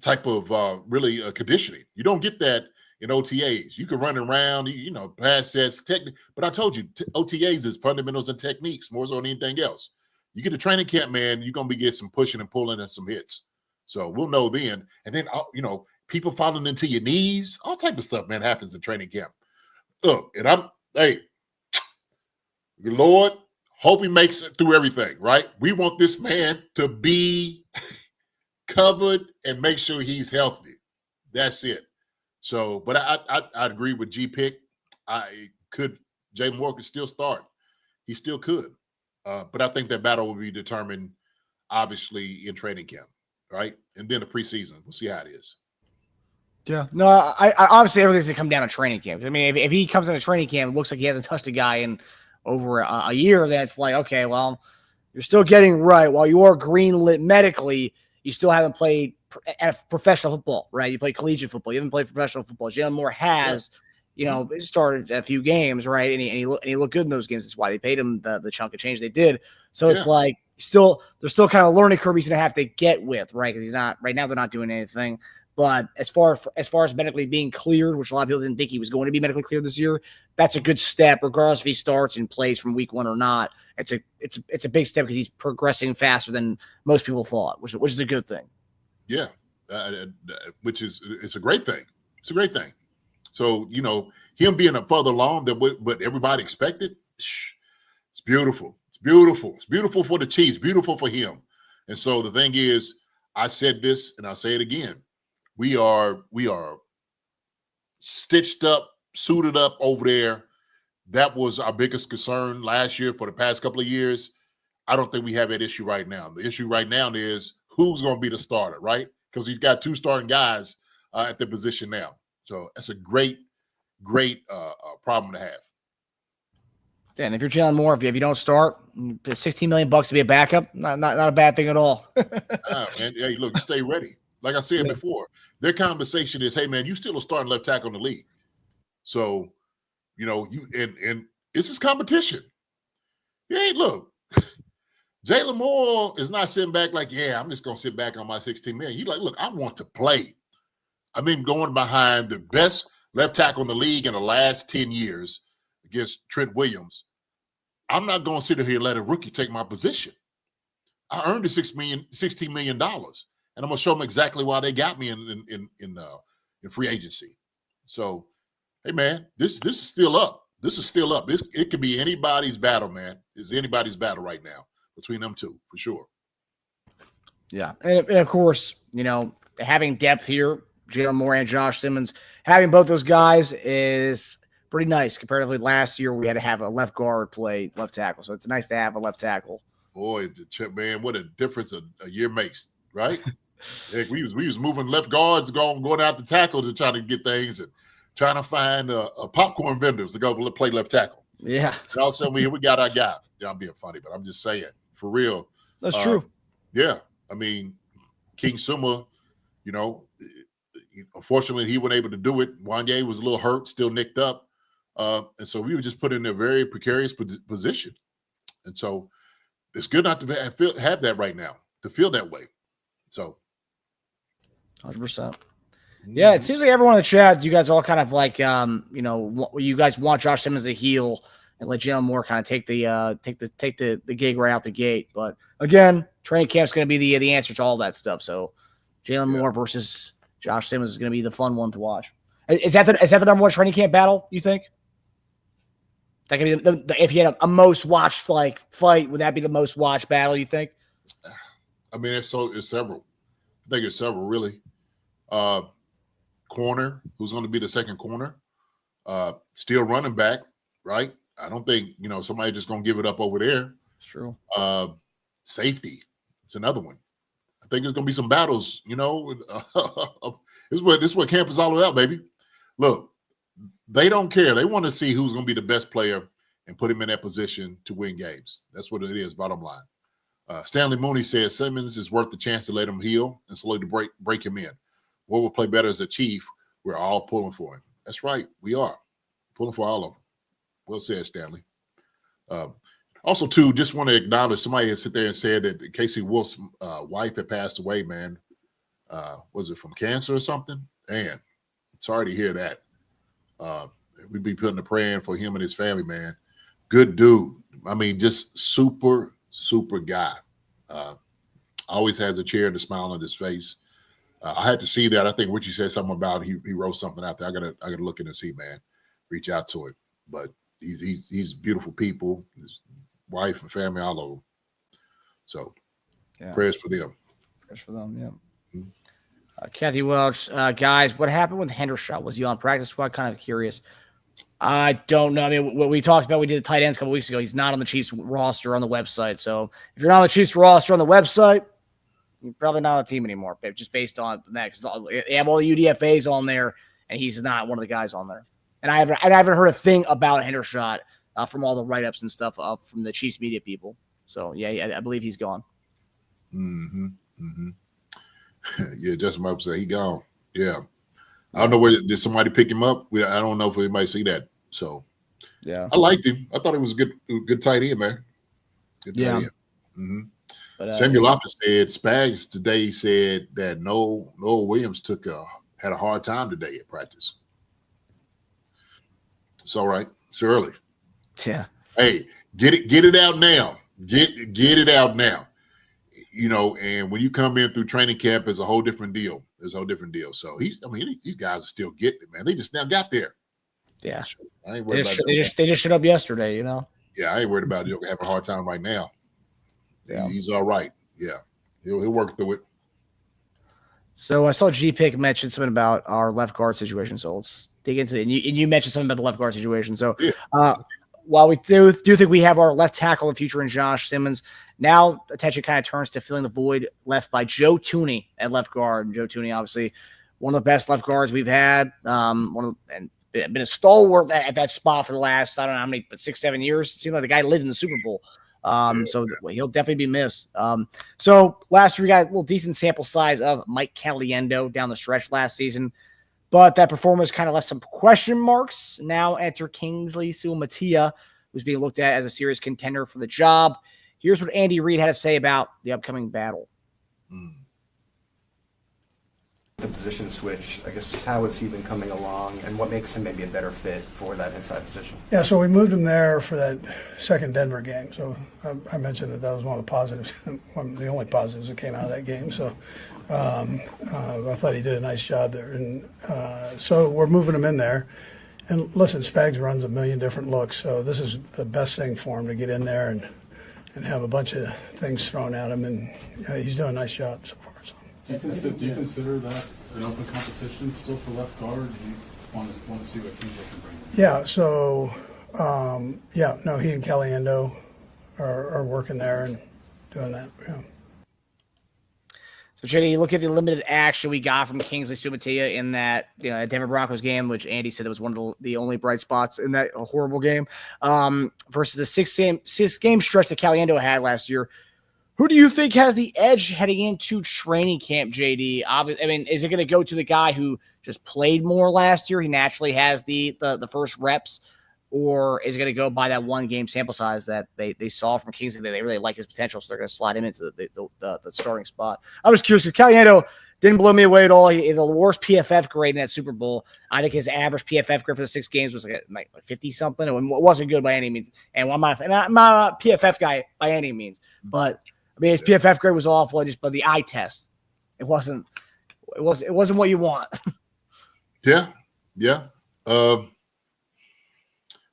type of really conditioning. You don't get that in OTAs. You can run around, pass sets, technique. But I told you, OTAs is fundamentals and techniques more so than anything else. You get a training camp, man, you're going to be getting some pushing and pulling and some hits. So we'll know then. And then, people falling into your knees, all type of stuff, man, happens in training camp. Look, and Lord, hope he makes it through everything, right? We want this man to be covered and make sure he's healthy. That's it. So, but I agree with G-Pick. Jay Moore could still start. He still could. But I think that battle will be determined, obviously, in training camp, right? And then the preseason. We'll see how it is. Yeah. No, I obviously everything's going to come down to training camp. I mean, if he comes into training camp, it looks like he hasn't touched a guy in over a year, then it's like, okay, well, you're still getting right. While you are greenlit medically, you still haven't played professional football, right? You play collegiate football. You haven't played professional football. Jalen Moore has, started a few games, right? And he looked good in those games. That's why they paid him the chunk of change they did. So it's like there's still kind of a learning curve he's going to have to get with, right? Because he's not right now. They're not doing anything. But as far as medically being cleared, which a lot of people didn't think he was going to be medically cleared this year, that's a good step, regardless if he starts and plays from week one or not. It's a big step because he's progressing faster than most people thought, which is a good thing. Yeah, it's a great thing. It's a great thing. So, him being a further along than what everybody expected, it's beautiful. It's beautiful. It's beautiful for the Chiefs, beautiful for him. And so the thing is, I said this and I'll say it again. We are stitched up, suited up over there. That was our biggest concern last year for the past couple of years. I don't think we have that issue right now. The issue right now is who's going to be the starter, right? Because we've got two starting guys at the position now. So that's a great problem to have. And if you're Jalen Moore, if you don't start, $16 million to be a backup, not a bad thing at all. Man, hey, look, stay ready. Like I said before, their conversation is, hey, man, you still a starting left tackle in the league. So, and this is competition. Hey, look, Jalen Moore is not sitting back like, I'm just going to sit back on my $16 million. He's like, look, I want to play. I've been going behind the best left tackle in the league in the last 10 years against Trent Williams. I'm not going to sit here and let a rookie take my position. I earned the $16 million. And I'm going to show them exactly why they got me in free agency. So, hey, man, this is still up. This is still up. It could be anybody's battle, man. It's anybody's battle right now between them two, for sure. Yeah. And of course, having depth here, Jalen Moore and Josh Simmons, having both those guys is pretty nice comparatively last year. We had to have a left guard play left tackle, so it's nice to have a left tackle. Boy, man, what a difference a year makes, right? Heck, we was moving left guards, going out the tackle to try to get things and trying to find popcorn vendors to go play left tackle. Yeah. And all of a sudden we got our guy. Yeah, I'm being funny, but I'm just saying, for real. That's true. Yeah. I mean, King Suma, you know, unfortunately he wasn't able to do it. Wanye was a little hurt, still nicked up. And so we were just put in a very precarious position. And so it's good not to have that right now, to feel that way. So 100%. Yeah, it seems like everyone in the chat, you guys all kind of like, you guys want Josh Simmons to heal and let Jalen Moore kind of take the gig right out the gate. But again, training camp's going to be the answer to all that stuff. So Jalen Moore versus Josh Simmons is going to be the fun one to watch. Is that the number one training camp battle, you think? That could be if you had a most watched fight, would that be the most watched battle, you think? I mean, it's several. I think it's several, really. Corner, who's going to be the second corner? Still running back, right? I don't think, somebody just going to give it up over there. It's true. Safety, it's another one. I think there's going to be some battles, This is what camp is all about, baby. Look, they don't care. They want to see who's going to be the best player and put him in that position to win games. That's what it is, bottom line. Stanley Mooney said Simmons is worth the chance to let him heal and slowly break him in. What will play better as a Chief? We're all pulling for him. That's right. We are pulling for all of them. Well said, Stanley. Also, too, just want to acknowledge somebody had sit there and said that Casey Wolf's wife had passed away, man. Was it from cancer or something? Man, sorry to hear that. We'd be putting a prayer in for him and his family, man. Good dude. I mean, just super, super guy. Always has a cheer and a smile on his face. I had to see that. I think Richie said something about he wrote something out there. I gotta look in and see, man. Reach out to him. But he's beautiful people. His wife and family, all of them. So prayers for them. Prayers for them, yeah. Kathy Welch, guys, what happened with Hendershot? Was he on practice squad? Kind of curious. I don't know. I mean, what we talked about, we did the tight ends a couple weeks ago. He's not on the Chiefs roster on the website. So if you're not on the Chiefs roster on the website, you're probably not on the team anymore, just based on that. Because they have all the UDFAs on there, and he's not one of the guys on there. And I haven't heard a thing about Hendershot from all the write-ups and stuff from the Chiefs media people. So, yeah, I believe he's gone. Mm-hmm. Mm-hmm. Yeah, Justin might say he gone. Yeah. I don't know where did somebody pick him up. I don't know if anybody see that. So yeah, I liked him. I thought he was a good tight end, man. Good tight end. Mm-hmm. But, Samuel Loftus said Spags today said that Noah Williams had a hard time today at practice. It's all right. It's early. Yeah. Hey, get it out now. Get it out now. And when you come in through training camp, it's a whole different deal. There's a whole different deal. So these guys are still getting it, man. They just now got there. Yeah. I ain't worried about they just showed up yesterday, Yeah, I ain't worried about it. He'll have a hard time right now. Yeah. He's all right. Yeah. He'll work through it. So I saw G-Pick mention something about our left guard situation. So let's dig into it. And you mentioned something about the left guard situation. So while we do think we have our left tackle in the future in Josh Simmons, now attention kind of turns to filling the void left by Joe Thuney at left guard. And Joe Thuney, obviously, one of the best left guards we've had. And been a stalwart at that spot for the last, I don't know how many, but 6-7 years. It seemed like the guy lived in the Super Bowl. So he'll definitely be missed. So last year we got a little decent sample size of Mike Caliendo down the stretch last season, but that performance kind of left some question marks. Now enter Kingsley Suamataia, who's being looked at as a serious contender for the job. Here's what Andy Reid had to say about the upcoming battle. The position switch, I guess, just how has he been coming along and what makes him maybe a better fit for that inside position? Yeah, so we moved him there for that second Denver game. So I mentioned that was one of the positives, one of the only positives that came out of that game. So I thought he did a nice job there. And so we're moving him in there. And listen, Spags runs a million different looks, so this is the best thing for him to get in there and have a bunch of things thrown at him. And he's doing a nice job so far. So. Do you consider that an open competition still for left guard? Want to see what Kingsley can bring. Yeah. So, he and Caliendo are working there and doing that. Yeah. So, JD, you look at the limited action we got from Kingsley Suamataia in that Denver Broncos game, which Andy said was one of the only bright spots in that horrible game, versus the six game stretch that Caliendo had last year. Who do you think has the edge heading into training camp, JD? I mean, is it going to go to the guy who just played more last year? He naturally has the first reps. Or is it going to go by that one game sample size that they saw from Kingsley? They really like his potential, so they're going to slide him into the starting spot. I was curious because Caliendo didn't blow me away at all. He had the worst PFF grade in that Super Bowl. I think his average PFF grade for the 6 games was like 50 something. It wasn't good by any means. And I'm not a PFF guy by any means, but I mean his PFF grade was awful. Just by the eye test, it wasn't what you want. Yeah.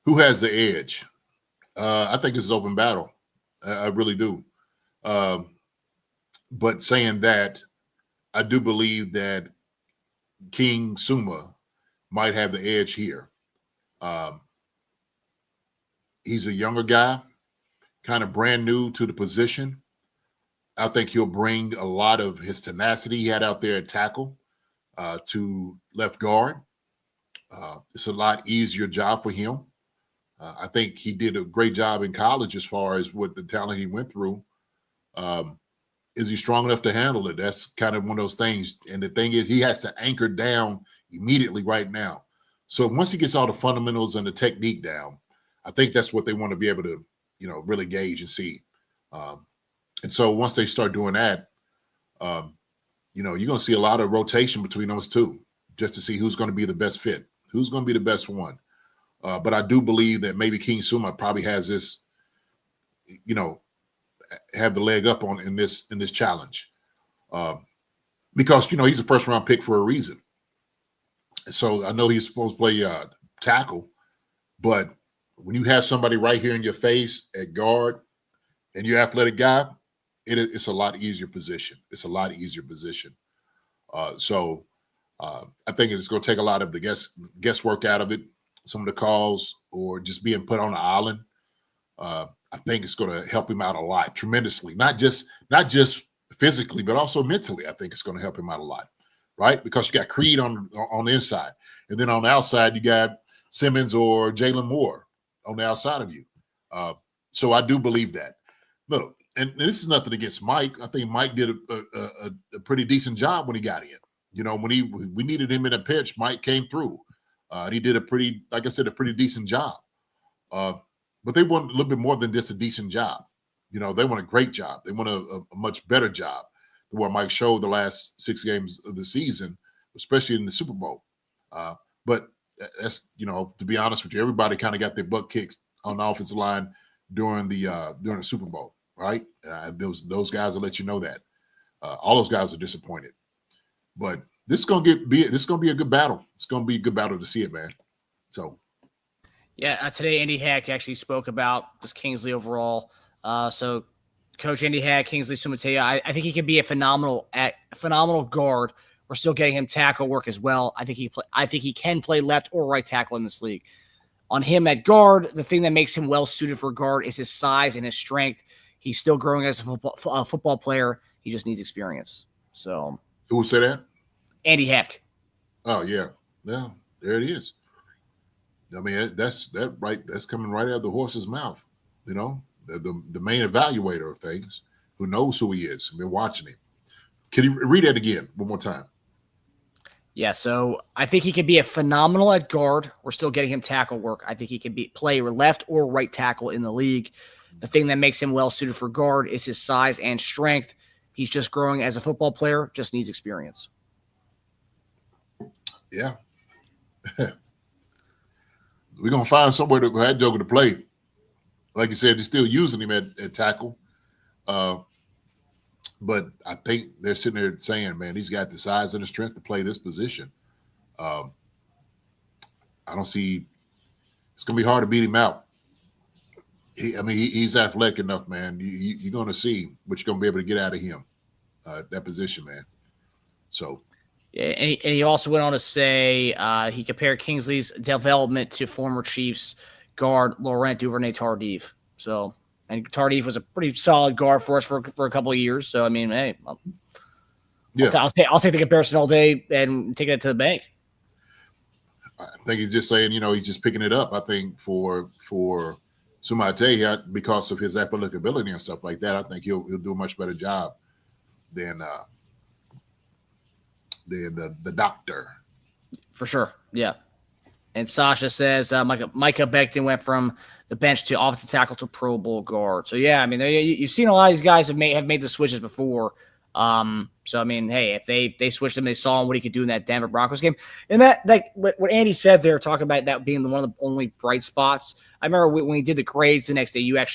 Who has the edge? I think it's an open battle. I really do. But saying that, I do believe that King Suma might have the edge here. He's a younger guy, kind of brand new to the position. I think he'll bring a lot of his tenacity he had out there at tackle to left guard. It's a lot easier job for him. I think he did a great job in college as far as what the talent he went through. Is he strong enough to handle it? That's kind of one of those things. And the thing is, he has to anchor down immediately right now. So once he gets all the fundamentals and the technique down, I think that's what they want to be able to, really gauge and see. And so once they start doing that, you're going to see a lot of rotation between those two just to see who's going to be the best fit, who's going to be the best one. But I do believe that maybe King Suma probably has this, have the leg up in this challenge, because he's a first round pick for a reason. So I know he's supposed to play tackle, but when you have somebody right here in your face at guard, and you're an athletic guy, it's a lot easier position. It's a lot easier position. So I think it's going to take a lot of the guesswork out of it. Some of the calls or just being put on the island, I think it's going to help him out a lot, tremendously. Not just physically, but also mentally. I think it's going to help him out a lot, right? Because you got Creed on the inside, and then on the outside you got Simmons or Jalen Moore on the outside of you. So I do believe that. Look, and this is nothing against Mike. I think Mike did a pretty decent job when he got in. When we needed him in a pinch, Mike came through. He did a pretty decent job. But they want a little bit more than just a decent job. They want a great job. They want a much better job than what Mike showed the last 6 games of the season, especially in the Super Bowl. But that's, to be honest with you, everybody kind of got their butt kicked on the offensive line during the Super Bowl, right? Those guys will let you know that. All those guys are disappointed. But this is gonna be a good battle. It's gonna be a good battle to see it, man. So, yeah. Today, Andy Heck actually spoke about just Kingsley overall. So, Coach Andy Heck, Kingsley Suamataia, I think he can be a phenomenal guard. We're still getting him tackle work as well. I think he can play left or right tackle in this league. On him at guard, the thing that makes him well suited for guard is his size and his strength. He's still growing as a football player. He just needs experience. So, who said that? Andy Heck. Oh yeah, there it is. I mean, that's coming right out of the horse's mouth. The main evaluator of things, who knows who he is. I've been watching him. Can you read that again one more time? Yeah, so I think he can be a phenomenal at guard. We're still getting him tackle work. I think he can play left or right tackle in the league. The thing that makes him well suited for guard is his size and strength. He's just growing as a football player, just needs experience. Yeah. We're going to find somewhere to have Joker to play. Like you said, they're still using him at tackle. But I think they're sitting there saying, man, he's got the size and the strength to play this position. I don't see – it's going to be hard to beat him out. He's athletic enough, man. You're going to see what you're going to be able to get out of him, that position, man. So – Yeah, and he also went on to say he compared Kingsley's development to former Chiefs guard Laurent Duvernay-Tardif. So, and Tardif was a pretty solid guard for us for a couple of years. So, I mean, hey, I'll take the comparison all day and take it to the bank. I think he's just saying, he's just picking it up. I think for Suamataia, because of his athletic ability and stuff like that, I think he'll do a much better job than the doctor. For sure, yeah. And Sasha says Micah Becton went from the bench to offensive tackle to Pro Bowl guard. So yeah, I mean, you've seen a lot of these guys have made the switches before. So I mean, hey, if they switched him, they saw what he could do in that Denver Broncos game. And that what Andy said there, talking about that being one of the only bright spots. I remember when he did the grades the next day, you had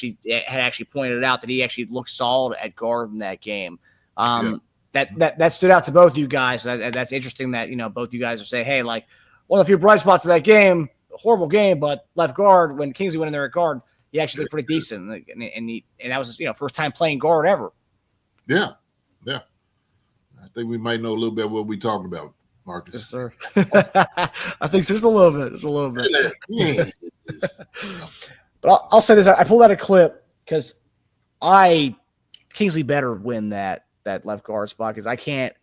pointed out that he actually looked solid at guard in that game. That stood out to both you guys. That's interesting that both you guys are saying, hey, like one of the few bright spots of that game, horrible game, but left guard when Kingsley went in there at guard, he actually looked pretty decent, and that was first time playing guard ever. Yeah. I think we might know a little bit what we're talking about, Marcus. Yes, sir. I think so, just a little bit. Yes. But I'll say this: I pulled out a clip because Kingsley better win that left guard spot because I can't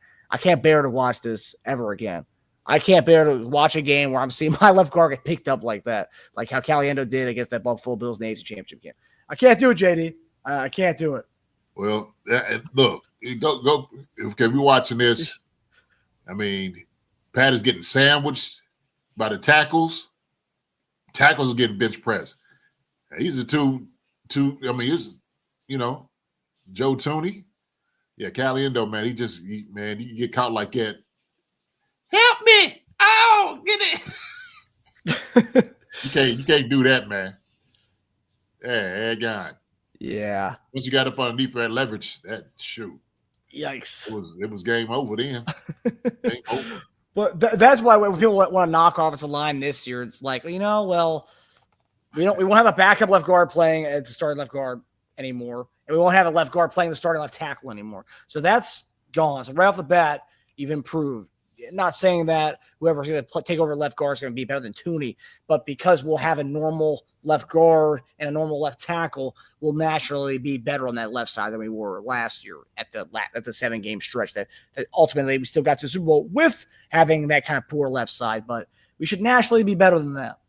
bear to watch this ever again. I can't bear to watch a game where I'm seeing my left guard get picked up like that, like how Caliendo did against that Buffalo Bills in the AFC Championship game. I can't do it, JD. I can't do it. Well, look, go. Okay, we're watching this. I mean, Pat is getting sandwiched by the tackles. Tackles are getting bench pressed. These are two. I mean, here's Joe Tooney. Yeah, Caliendo, man. You get caught like that. Help me! Oh, get it! you can't do that, man. Yeah, God. Yeah. Once you got up underneath that leverage, Yikes! It was game over then. Game over. But that's why when people want to knock offensive line this year, it's like we won't have a backup left guard playing as a starting left guard anymore, and we won't have a left guard playing the starting left tackle anymore. So that's gone. So right off the bat, you've improved. Not saying that whoever's going to take over left guard is going to be better than Tooney, but because we'll have a normal left guard and a normal left tackle, we'll naturally be better on that left side than we were last year at the 7-game stretch. That ultimately we still got to the Super Bowl with having that kind of poor left side, but we should naturally be better than that.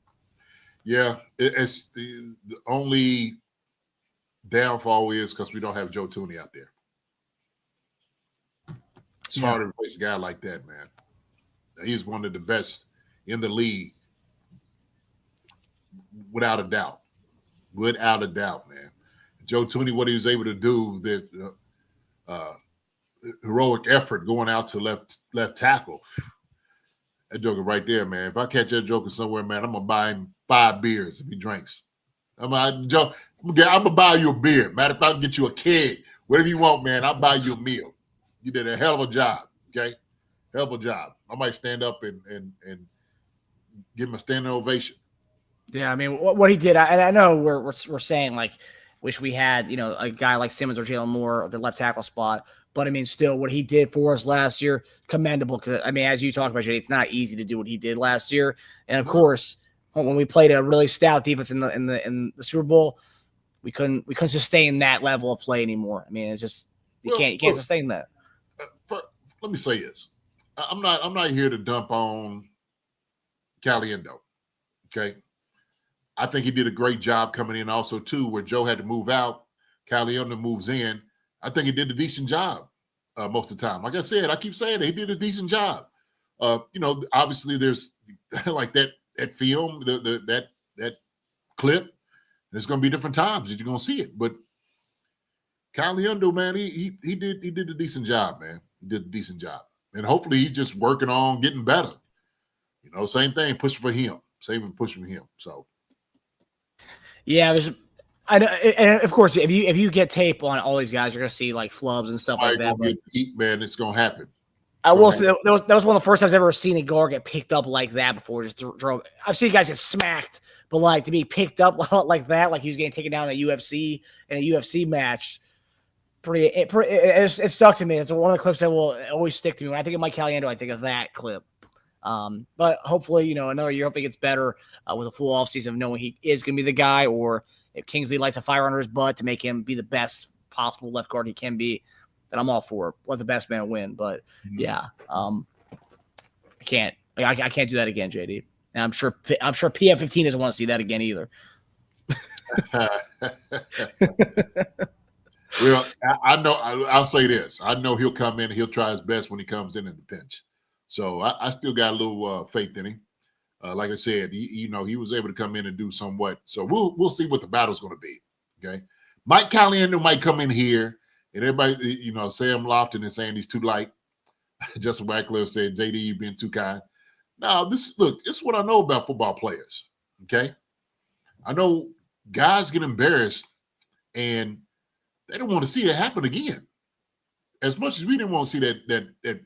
Yeah, it's the only downfall is because we don't have Joe Tooney out there. It's hard to replace a guy like that, man. He's one of the best in the league, without a doubt. Without a doubt, man. Joe Tooney, what he was able to do, the heroic effort going out to left tackle. That joker right there, man. If I catch that joker somewhere, man, I'm gonna buy him 5 beers if he drinks. I'm gonna buy you a beer. Matter of fact, I'll get you a keg, whatever you want, man. I'll buy you a meal. You did a hell of a job, okay? Hell of a job. I might stand up and give him a standing ovation. Yeah, I mean, what he did, and I know we're saying, like, wish we had, a guy like Simmons or Jalen Moore at the left tackle spot, but, I mean, still, what he did for us last year, commendable, because, I mean, as you talk about, Jay, it's not easy to do what he did last year, and, of course, when we played a really stout defense in the Super Bowl, we couldn't sustain that level of play anymore. I mean, it's just, you can't sustain that. Let me say this. I'm not here to dump on Caliendo, okay? I think he did a great job coming in also, too, where Joe had to move out. Caliendo moves in. I think he did a decent job most of the time. Like I said, I keep saying that he did a decent job. Obviously there's like that film, that clip. There's going to be different times that you're going to see it. But Caliendo, man, he did a decent job, man. He did a decent job. And hopefully he's just working on getting better. Same thing, pushing for him. Same pushing for him. So yeah, I know, and of course, if you get tape on all these guys, you're gonna see like flubs and stuff like that. Man, it's gonna happen. I will say that was one of the first times I've ever seen a guard get picked up like that before. Just drove. I've seen guys get smacked, but like to be picked up like that, like he was getting taken down in a UFC match. it stuck to me. It's one of the clips that will always stick to me. When I think of Mike Caliendo, I think of that clip. But hopefully, another year, hopefully it gets better with a full offseason of knowing he is going to be the guy, or if Kingsley lights a fire under his butt to make him be the best possible left guard he can be, then I'm all for it. Let the best man win. But yeah, I can't do that again, JD. And I'm sure PM15 doesn't want to see that again either. Well, I know. I'll say this. I know he'll come in. He'll try his best when he comes in the pinch. So I still got a little faith in him. Like I said, he was able to come in and do somewhat. So we'll see what the battle's going to be. Okay, Mike Caliendo might come in here, and everybody, Sam Lofton is saying he's too light. Justin Radcliffe said, "JD, you've been too kind." Now, this is what I know about football players. Okay, I know guys get embarrassed, and they don't want to see that happen again. As much as we didn't want to see that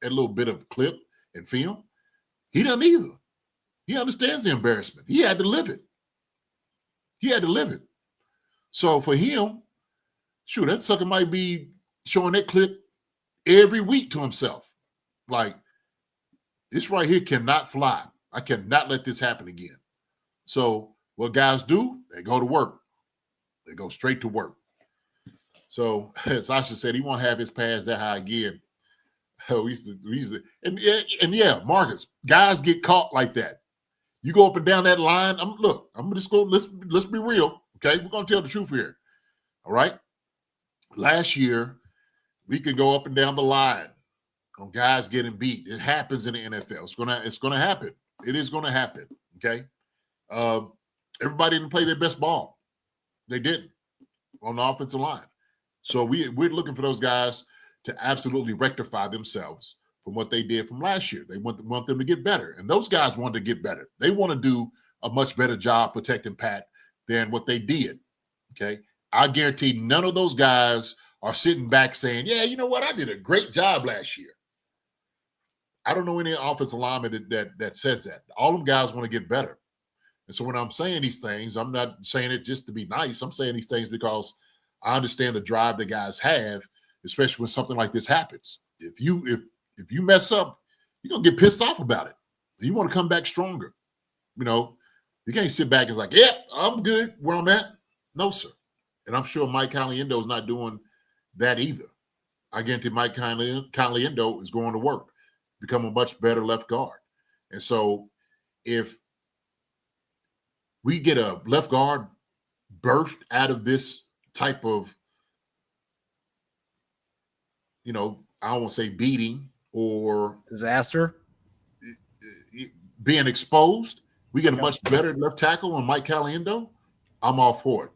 little bit of clip and film, he doesn't either. He understands the embarrassment. He had to live it. So for him, shoot, that sucker might be showing that clip every week to himself. Like, this right here cannot fly. I cannot let this happen again. So what guys do, they go to work. They go straight to work. So as Sasha said, he won't have his pads that high again. And Marcus, guys get caught like that. You go up and down that line. I'm just going. Let's be real, okay? We're gonna tell the truth here. All right. Last year, we could go up and down the line on guys getting beat. It happens in the NFL. It's gonna happen. It is gonna happen. Okay. Everybody didn't play their best ball. They didn't on the offensive line. So we're looking for those guys to absolutely rectify themselves from what they did from last year. They want them to get better. And those guys want to get better. They want to do a much better job protecting Pat than what they did. Okay. I guarantee none of those guys are sitting back saying, yeah, you know what? I did a great job last year. I don't know any offensive lineman that says that. All them guys want to get better. And so when I'm saying these things, I'm not saying it just to be nice. I'm saying these things because I understand the drive the guys have, especially when something like this happens. If you mess up, you're going to get pissed off about it. You want to come back stronger. You can't sit back and like, yeah, I'm good where I'm at. No, sir. And I'm sure Mike Caliendo is not doing that either. I guarantee Mike Caliendo is going to work, become a much better left guard. And so if we get a left guard birthed out of this type of, I don't want to say beating or disaster, being exposed, we get a much better left tackle on Mike Caliendo, I'm all for it.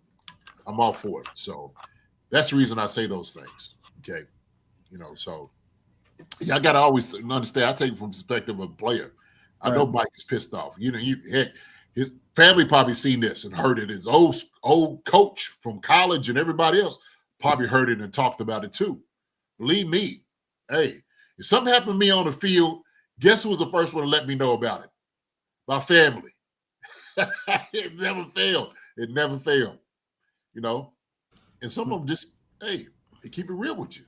So that's the reason I say those things. Okay. So I got to always understand. I take it from the perspective of a player. I know Mike is pissed off. His family probably seen this and heard it. His old coach from college and everybody else probably heard it and talked about it too. Believe me, hey, if something happened to me on the field, guess who was the first one to let me know about it? My family. It never failed. And some of them just, hey, they keep it real with you.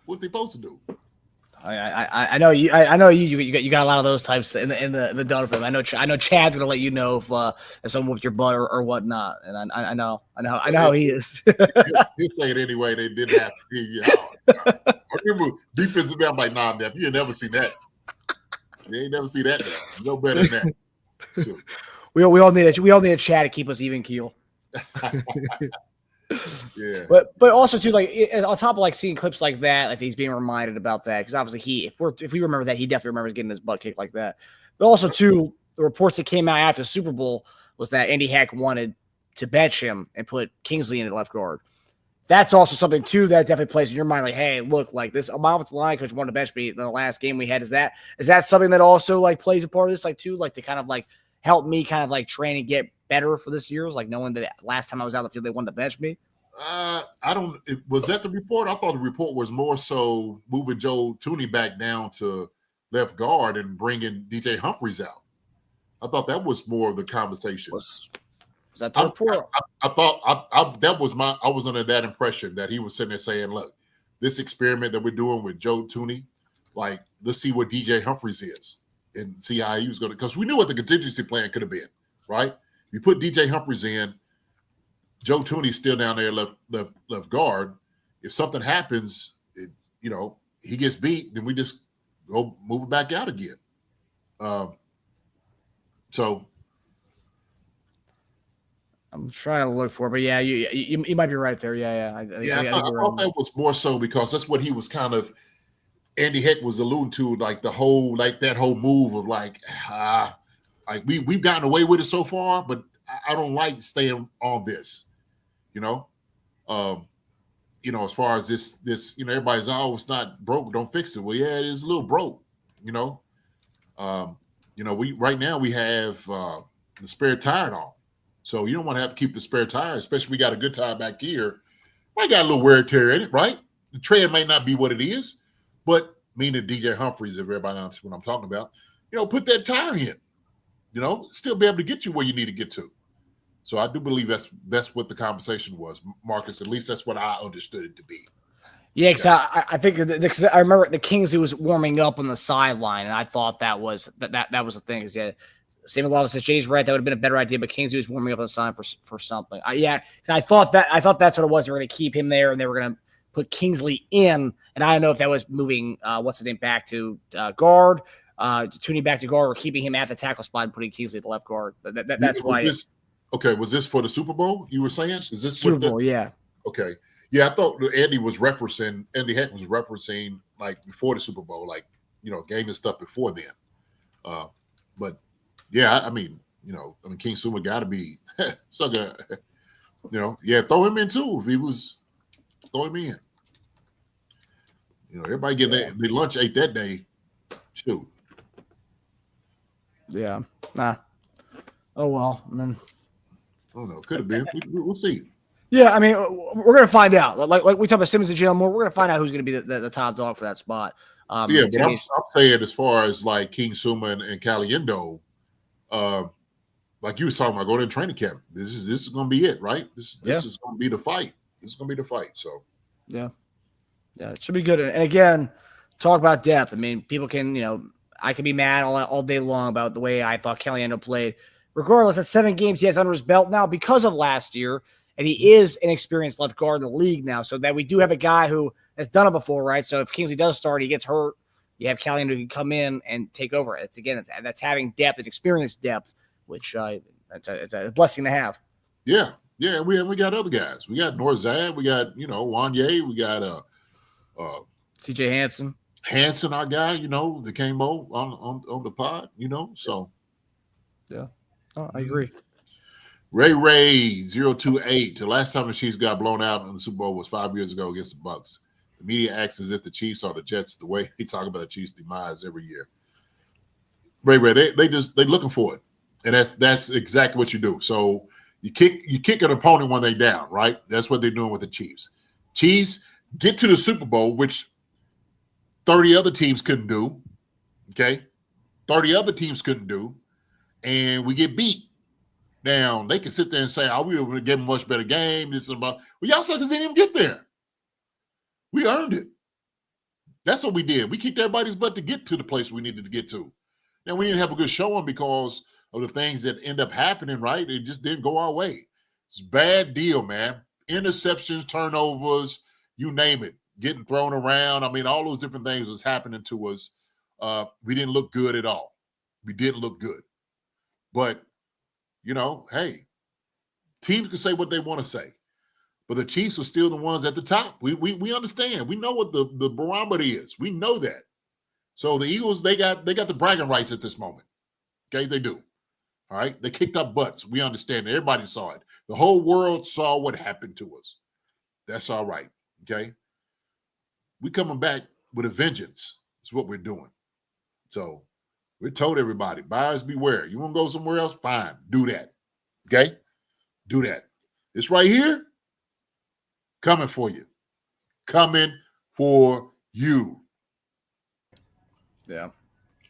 What they supposed to do? I know you. I know you got a lot of those types in the Dunn film. I know Chad's gonna let you know if someone whooped your butt or whatnot. And I know how he is. He'll say it anyway. They didn't have to be. I remember defensive man. I'm like, nah, man, you ain't never seen that. You ain't never see that. No better than that. Sure. We all need a Chad to keep us even keel. Yeah, but also too, like on top of like seeing clips like that, like he's being reminded about that because obviously if we remember that, he definitely remembers getting his butt kicked like that. But also too, the reports that came out after the Super Bowl was that Andy Heck wanted to bench him and put Kingsley in at left guard. That's also something too that definitely plays in your mind. Like, hey, look, like this offensive line coach wanted to bench me in the last game we had. Is that something that also like plays a part of this, like too, like to kind of like help me kind of like train and get better for this year? Like knowing that last time I was out of the field, they wanted to bench me. Was that the report? I thought the report was more so moving Joe Tooney back down to left guard and bringing DJ Humphries out. I thought that was more of the conversation. Is that the report? I thought that was I was under that impression that he was sitting there saying, look, this experiment that we're doing with Joe Thuney, like, let's see what DJ Humphries is and see how he was going to, because we knew what the contingency plan could have been, right? You put DJ Humphries in, Joe Thuney's still down there left guard. If something happens, he gets beat, then we just go move it back out again. So I'm trying to look for it, but yeah, you might be right there. Yeah. I thought that was more so because that's what he was kind of, Andy Heck was alluding to, like that whole move of like we've gotten away with it so far, but I don't like staying on this, as far as this, everybody's it's not broke, don't fix it. Well, yeah, it is a little broke, we right now we have the spare tire on. So you don't want to have to keep the spare tire, especially we got a good tire back here. I got a little wear and tear in it, right? The tread may not be what it is, but meaning DJ Humphries, if everybody knows what I'm talking about, put that tire in, still be able to get you where you need to get to. So I do believe that's what the conversation was, Marcus. At least that's what I understood it to be. Yeah, because I think because I remember the Kingsley was warming up on the sideline, and I thought that was that was the thing. Because Sammy Lava says Jay's right. That would have been a better idea, but Kingsley was warming up on the sign for something. I thought that's what it was. They were going to keep him there, and they were going to put Kingsley in. And I don't know if that was moving what's his name back to guard, Thuney back to guard, or keeping him at the tackle spot and putting Kingsley at the left guard. That's why. Was this for the Super Bowl? You were saying? Is this Super Bowl? Yeah. Okay. Yeah, I thought Andy Heck was referencing like before the Super Bowl, like game and stuff before then. But yeah, I mean, King Suma got to be so good. Throw him in too if he was. Throw him in. Everybody getting their lunch ate that day. Shoot. Yeah. Nah. Oh well. I mean, oh no, could have been. We'll see. Yeah, I mean, we're gonna find out. Like we talked about Simmons and Jalen Moore, we're gonna find out who's gonna be the top dog for that spot. But I'm saying as far as like King Suma and Caliendo, like you was talking about going to training camp. This is gonna be it, right? This is gonna be the fight. This is gonna be the fight. So yeah, it should be good. And again, talk about depth. I mean, people can, I can be mad all day long about the way I thought Caliendo played. Regardless, of 7 games he has under his belt now because of last year, and he is an experienced left guard in the league now. So that we do have a guy who has done it before, right? So if Kingsley does start, he gets hurt, you have Caliendo who can come in and take over. That's having depth and experience depth, which it's a blessing to have. Yeah, we got other guys. We got Norzad, we got Wanye, we got CJ Hansen, our guy, that came on the pod, so yeah. Oh, I agree. Ray 028. The last time the Chiefs got blown out in the Super Bowl was 5 years ago against the Bucks. The media acts as if the Chiefs are the Jets, the way they talk about the Chiefs' demise every year. Ray, they looking for it, and that's exactly what you do. So you kick an opponent when they're down, right? That's what they're doing with the Chiefs. Chiefs get to the Super Bowl, which 30 other teams couldn't do. Okay, 30 other teams couldn't do. And we get beat. Now, they can sit there and say, we were going to give them a much better game. This is about. Well, y'all suckers didn't even get there. We earned it. That's what we did. We kicked everybody's butt to get to the place we needed to get to. Now, we didn't have a good showing because of the things that end up happening, right? It just didn't go our way. It's a bad deal, man. Interceptions, turnovers, you name it, getting thrown around. I mean, all those different things was happening to us. We didn't look good at all. We didn't look good. But, hey, teams can say what they want to say. But the Chiefs are still the ones at the top. We understand. We know what the barometer is. We know that. So the Eagles, they got the bragging rights at this moment. Okay, they do. All right? They kicked up butts. We understand. Everybody saw it. The whole world saw what happened to us. That's all right. Okay? We coming back with a vengeance. That's what we're doing. So we told everybody, buyers beware. You want to go somewhere else? Fine. Do that. Okay? Do that. It's right here. Coming for you. Coming for you. Yeah.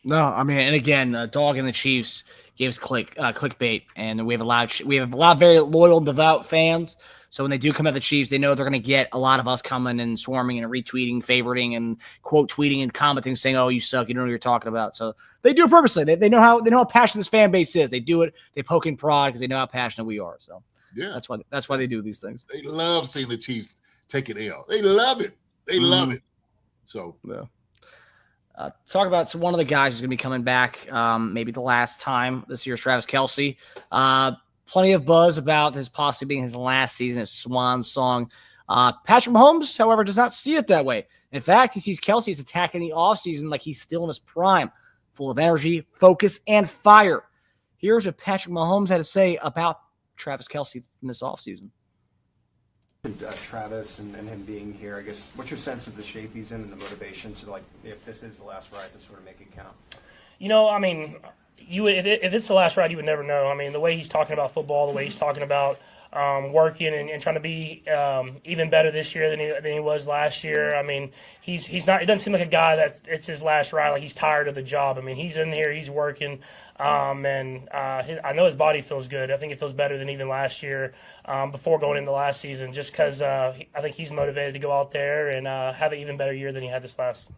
No, I mean, and again, dog in the Chiefs gives clickbait, and we have a lot of very loyal, devout fans. So when they do come at the Chiefs, they know they're going to get a lot of us coming and swarming and retweeting, favoriting, and quote tweeting and commenting, saying, "Oh, you suck! You don't know what you're talking about." So they do it purposely. They know how passionate this fan base is. They do it. They poke in prod because they know how passionate we are. So yeah, that's why they do these things. They love seeing the Chiefs take an L. They love it. They love it. So yeah. Talk about one of the guys who's going to be coming back, maybe the last time this year is Travis Kelce. Plenty of buzz about this possibly being his last season, his swan song. Patrick Mahomes, however, does not see it that way. In fact, he sees Kelce as attacking the offseason like he's still in his prime, full of energy, focus, and fire. Here's what Patrick Mahomes had to say about Travis Kelce in this offseason. Travis and him being here, I guess, what's your sense of the shape he's in and the motivation to, like, if this is the last ride, to sort of make it count? I mean, if it's the last ride, you would never know. I mean, the way he's talking about football, the way he's talking about working and trying to be even better this year than he was last year. I mean, he's not. It doesn't seem like a guy that it's his last ride. Like he's tired of the job. I mean, he's in here, he's working, and I know his body feels good. I think it feels better than even last year before going into last season. Just because I think he's motivated to go out there and have an even better year than he had this last.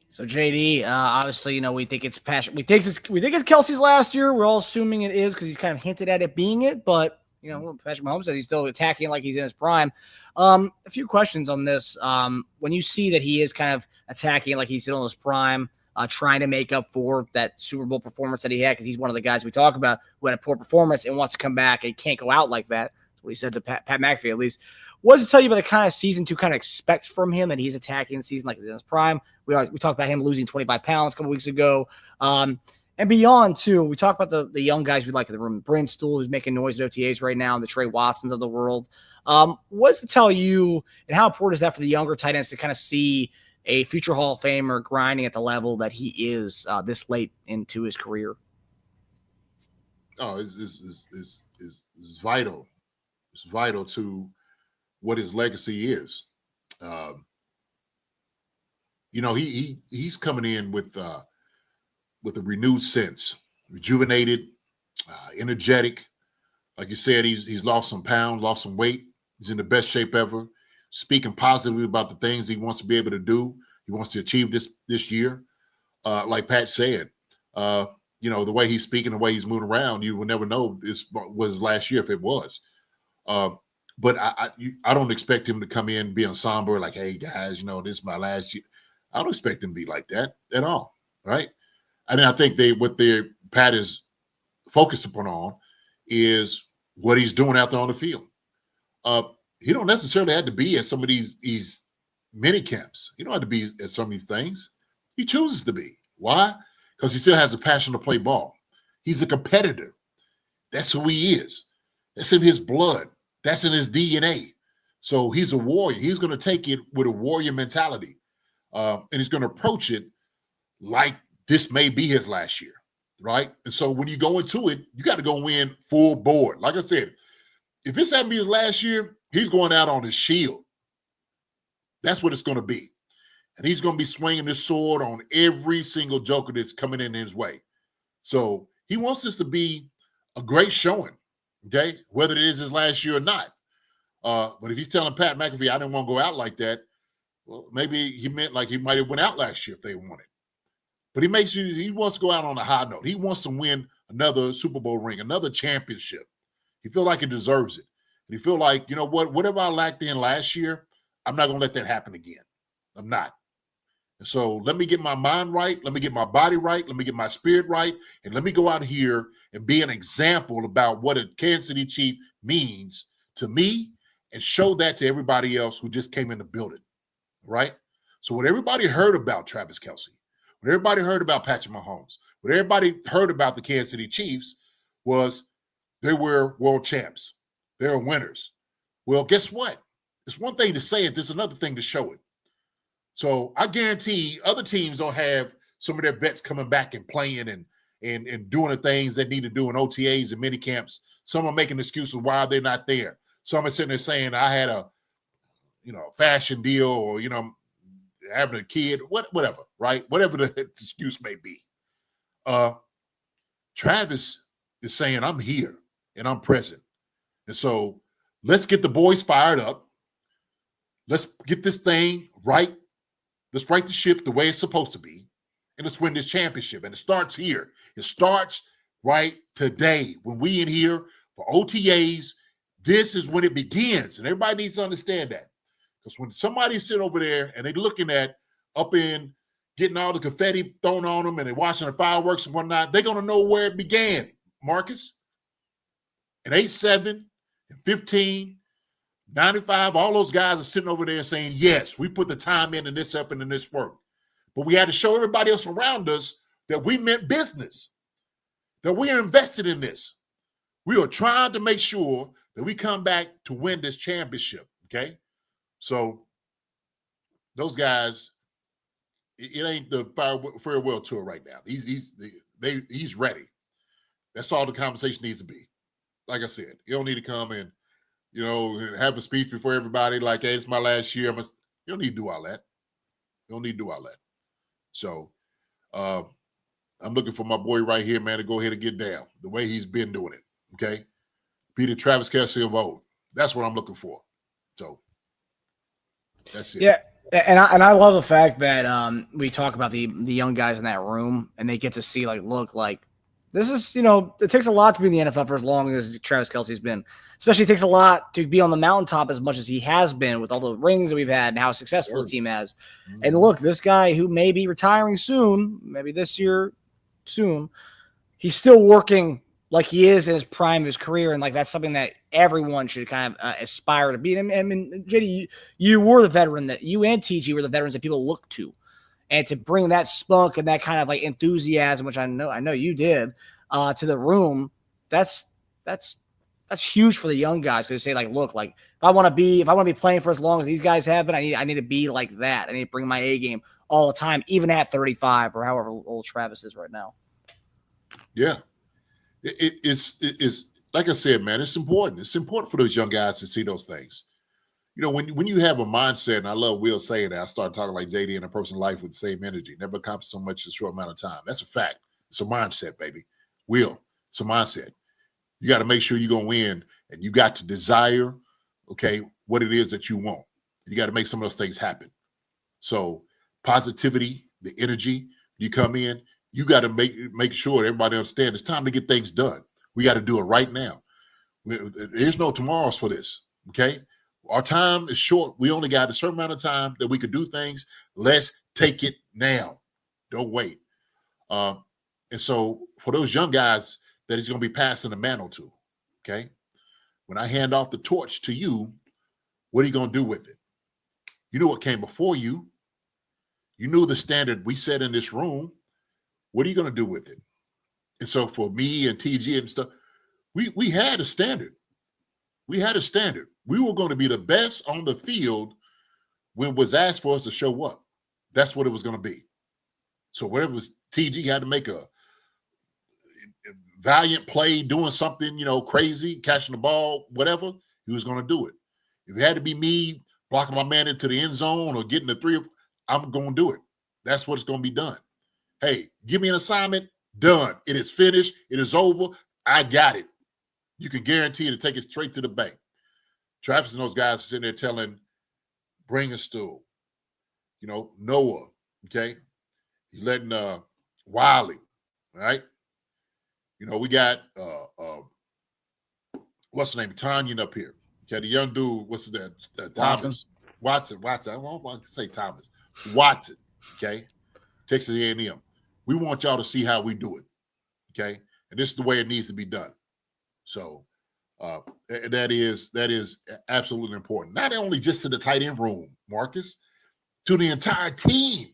So JD, obviously, we think it's passion. We think it's Kelce's last year. We're all assuming it is because he's kind of hinted at it being it. But Patrick Mahomes says he's still attacking like he's in his prime. A few questions on this. When you see that he is kind of attacking like he's still in his prime, trying to make up for that Super Bowl performance that he had, because he's one of the guys we talk about who had a poor performance and wants to come back and can't go out like that. That's what he said to Pat McAfee, at least. What does it tell you about the kind of season to kind of expect from him, that he's attacking the season like he's in his prime? We talked about him losing 25 pounds a couple weeks ago. And beyond, too, we talk about the young guys we like in the room. Brinstool, who's making noise at OTAs right now, and the Trey Watsons of the world. What does it tell you, and how important is that for the younger tight ends to kind of see a future Hall of Famer grinding at the level that he is this late into his career? Oh, it's vital. It's vital to what his legacy is. He's coming in with a renewed sense, rejuvenated, energetic. Like you said, he's lost some pounds, lost some weight. He's in the best shape ever, speaking positively about the things he wants to be able to do. He wants to achieve this year. Like Pat said, the way he's speaking, the way he's moving around, you will never know this was his last year if it was. But I don't expect him to come in being somber, like, hey, guys, this is my last year. I don't expect him to be like that at all, right? And I think what Pat is focused upon is what he's doing out there on the field. He don't necessarily have to be at some of these mini camps. He don't have to be at some of these things. He chooses to be. Why? Because he still has a passion to play ball. He's a competitor. That's who he is. That's in his blood. That's in his DNA. So he's a warrior. He's going to take it with a warrior mentality. And he's going to approach it like this may be his last year, right? And so when you go into it, you got to go in full board. Like I said, if this had to be his last year, he's going out on his shield. That's what it's going to be. And he's going to be swinging his sword on every single joker that's coming in his way. So he wants this to be a great showing. Okay, whether it is his last year or not. But if he's telling Pat McAfee, I didn't want to go out like that, well, maybe he meant like he might have went out last year if they wanted. But he wants to go out on a high note. He wants to win another Super Bowl ring, another championship. He feels like he deserves it. And he feels like, whatever I lacked in last year, I'm not going to let that happen again. I'm not. And so let me get my mind right. Let me get my body right. Let me get my spirit right. And let me go out here and be an example about what a Kansas City Chief means to me and show that to everybody else who just came in the building, right? So what everybody heard about Travis Kelce, what everybody heard about Patrick Mahomes, what everybody heard about the Kansas City Chiefs was they were world champs. They were winners. Well, guess what? It's one thing to say it. There's another thing to show it. So I guarantee other teams don't have some of their vets coming back and playing and doing the things they need to do in OTAs and mini camps. Some are making excuses why they're not there. Some are sitting there saying, I had a fashion deal, or having a kid, whatever, right? Whatever the excuse may be. Travis is saying, I'm here and I'm present. And so let's get the boys fired up. Let's get this thing right. Let's right the ship the way it's supposed to be. And let's win this championship. And it starts here. It starts right today. When we in here for OTAs, this is when it begins. And everybody needs to understand that. Because when somebody's sitting over there and they're looking at up in getting all the confetti thrown on them and they're watching the fireworks and whatnot, they're going to know where it began, Marcus. At 8-7 and 15, 95, all those guys are sitting over there saying, yes, we put the time in and this effort and this work. But we had to show everybody else around us that we meant business, that we are invested in this. We are trying to make sure that we come back to win this championship, okay? So those guys, it ain't the farewell tour right now. He's ready. That's all the conversation needs to be. Like I said, you don't need to come and, have a speech before everybody like, hey, it's my last year. You don't need to do all that. You don't need to do all that. So I'm looking for my boy right here, man, to go ahead and get down the way he's been doing it, okay? Be the Travis Kelce of old. That's what I'm looking for. So that's it. Yeah, and I love the fact that we talk about the young guys in that room, and they get to see, look, this is, it takes a lot to be in the NFL for as long as Travis Kelce's been. Especially it takes a lot to be on the mountaintop as much as he has been with all the rings that we've had and how successful his team has. Mm-hmm. And look, this guy who may be retiring soon, maybe this year soon, he's still working like he is in his prime of his career. And that's something that everyone should kind of aspire to be. And I mean, JD, you were the veteran that you and TG were the veterans that people look to. And to bring that spunk and that kind of enthusiasm, which I know you did, to the room, that's huge for the young guys to say, look, if I want to be playing for as long as these guys have been, I need to be like that. I need to bring my A game all the time, even at 35 or however old Travis is right now. Yeah, it's like I said, man. It's important. It's important for those young guys to see those things. When you have a mindset, and I love Will saying that, I started talking like JD in a person's life with the same energy. Never accomplished so much in a short amount of time. That's a fact. It's a mindset, baby. Will, it's a mindset. You got to make sure you're going to win, and you got to desire, okay, what it is that you want. You got to make some of those things happen. So positivity, the energy, you come in, you got to make sure everybody understands it's time to get things done. We got to do it right now. There's no tomorrows for this, okay? Our time is short. We only got a certain amount of time that we could do things. Let's take it now. Don't wait. And so for those young guys that he's going to be passing the mantle to, okay, when I hand off the torch to you, what are you going to do with it? You know what came before you. You knew the standard we set in this room. What are you going to do with it? And so for me and TG and stuff, we had a standard. We had a standard. We were going to be the best on the field when it was asked for us to show up. That's what it was going to be. So whatever was TG had to make a valiant play, doing something, crazy, catching the ball, whatever, he was going to do it. If it had to be me blocking my man into the end zone or getting the three, I'm going to do it. That's what's going to be done. Hey, give me an assignment, done. It is finished. It is over. I got it. You can guarantee to take it straight to the bank. Travis and those guys are sitting there telling, bring a stool. Noah, okay? He's letting Wiley, right? We got what's the name? Tanyan up here. Okay, the young dude, what's the name? Thomas. Watson. I don't want to say Thomas. Watson, okay? Texas A&M. We want y'all to see how we do it, okay? And this is the way it needs to be done. So that is absolutely important. Not only just to the tight end room, Marcus, to the entire team.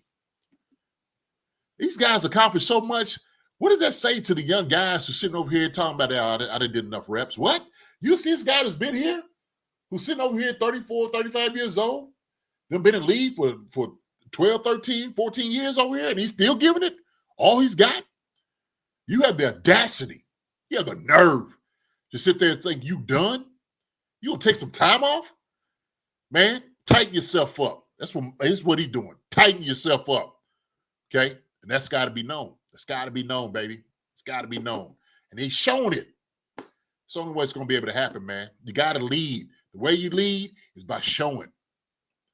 These guys accomplished so much. What does that say to the young guys who's sitting over here talking about, I didn't did enough reps? What? You see this guy that's been here, who's sitting over here 34, 35 years old, they've been in league for 12, 13, 14 years over here, and he's still giving it all he's got? You have the audacity. You have the nerve to sit there and think you done? You gonna take some time off? Man, tighten yourself up. That's what he's doing. tighten yourself up. Okay? And that's got to be known. That's got to be known, baby. It's got to be known. And he's shown it. It's the only way it's going to be able to happen, man. You got to lead. The way you lead is by showing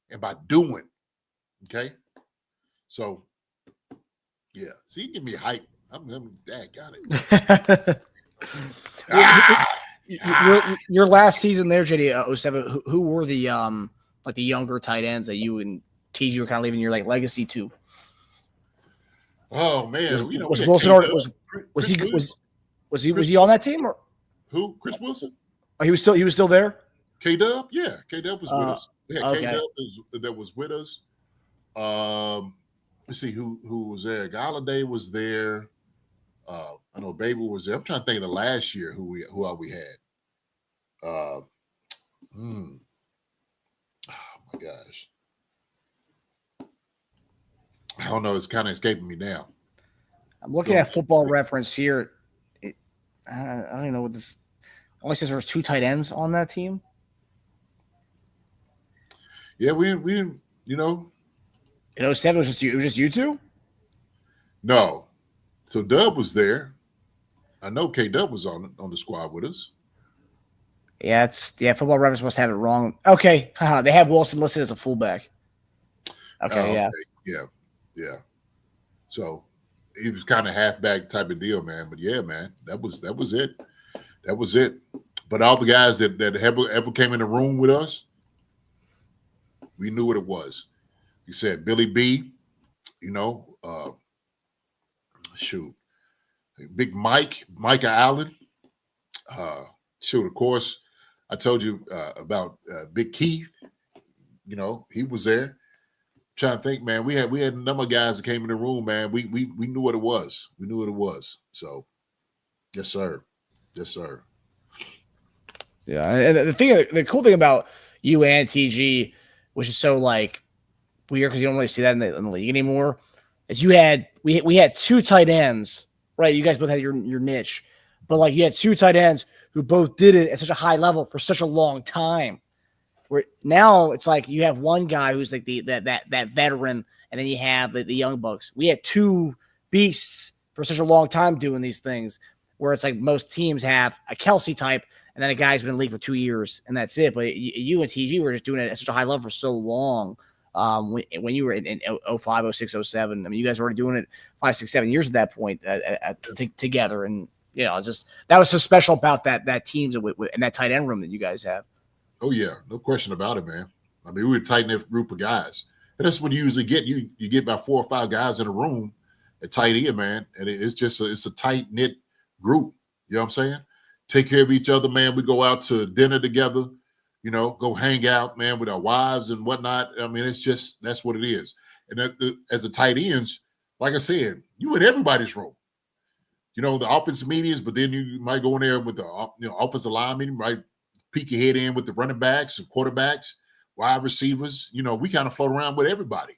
and by doing. Okay? So, yeah. See, you give me hype. Dad got it. Your last season there, JD, 07, who were the like the younger tight ends that you and TG were kind of leaving your like legacy to? Oh man, was Wilson already, was he on that team or who? Chris Wilson? Oh, he was still there. K-Dub, yeah, K-Dub was with us. Yeah, okay. K-Dub that was with us. Let's see who was there. Galladay was there. I know Babel was there. I'm trying to think of the last year who we had. Oh my gosh. I don't know. It's kind of escaping me now. I'm looking at Football Reference here. I don't even know what this. Only says there's 2 tight ends on that team. Yeah, we in 07 it was just you two? No. So Dub was there. I know K-Dub was on the squad with us. Yeah, Football Reference must have it wrong. Okay, they have Wilson listed as a fullback. Okay, yeah. So he was kind of halfback type of deal, man. But yeah, man, that was it. That was it. But all the guys that ever came in the room with us, we knew what it was. You said Billy B, Big Micah Allen. Of course, I told you about Big Keith. He was there. Trying to think, man. We had a number of guys that came in the room, man. We knew what it was. We knew what it was. So, yes, sir. Yes, sir. Yeah, and the cool thing about you and TG, which is so like weird because you don't really see that in the league anymore, is we had 2 tight ends, right? You guys both had your niche, but like you had 2 tight ends who both did it at such a high level for such a long time. Where now it's like you have one guy who's like that veteran, and then you have the young bucks. We had 2 beasts for such a long time doing these things, where it's like most teams have a Kelce type, and then a guy's been in the league for 2 years, and that's it. But you and TG were just doing it at such a high level for so long. When you were in 05, 06, 07, I mean, you guys were already doing it 5, 6, 7 years at that point together, and just that was so special about that teams and that tight end room that you guys have. Oh yeah, no question about it, man. I mean, we were a tight-knit group of guys, and that's what you usually get. You get about 4 or 5 guys in a room at tight end, man, and it's a tight-knit group. You know what I'm saying? Take care of each other, man. We go out to dinner together, go hang out, man, with our wives and whatnot. I mean, that's what it is. And as a tight ends, like I said, you in everybody's room. The offensive meetings, but then you might go in there with the offensive line meeting, right? Peek your head in with the running backs and quarterbacks, wide receivers. We kind of float around with everybody.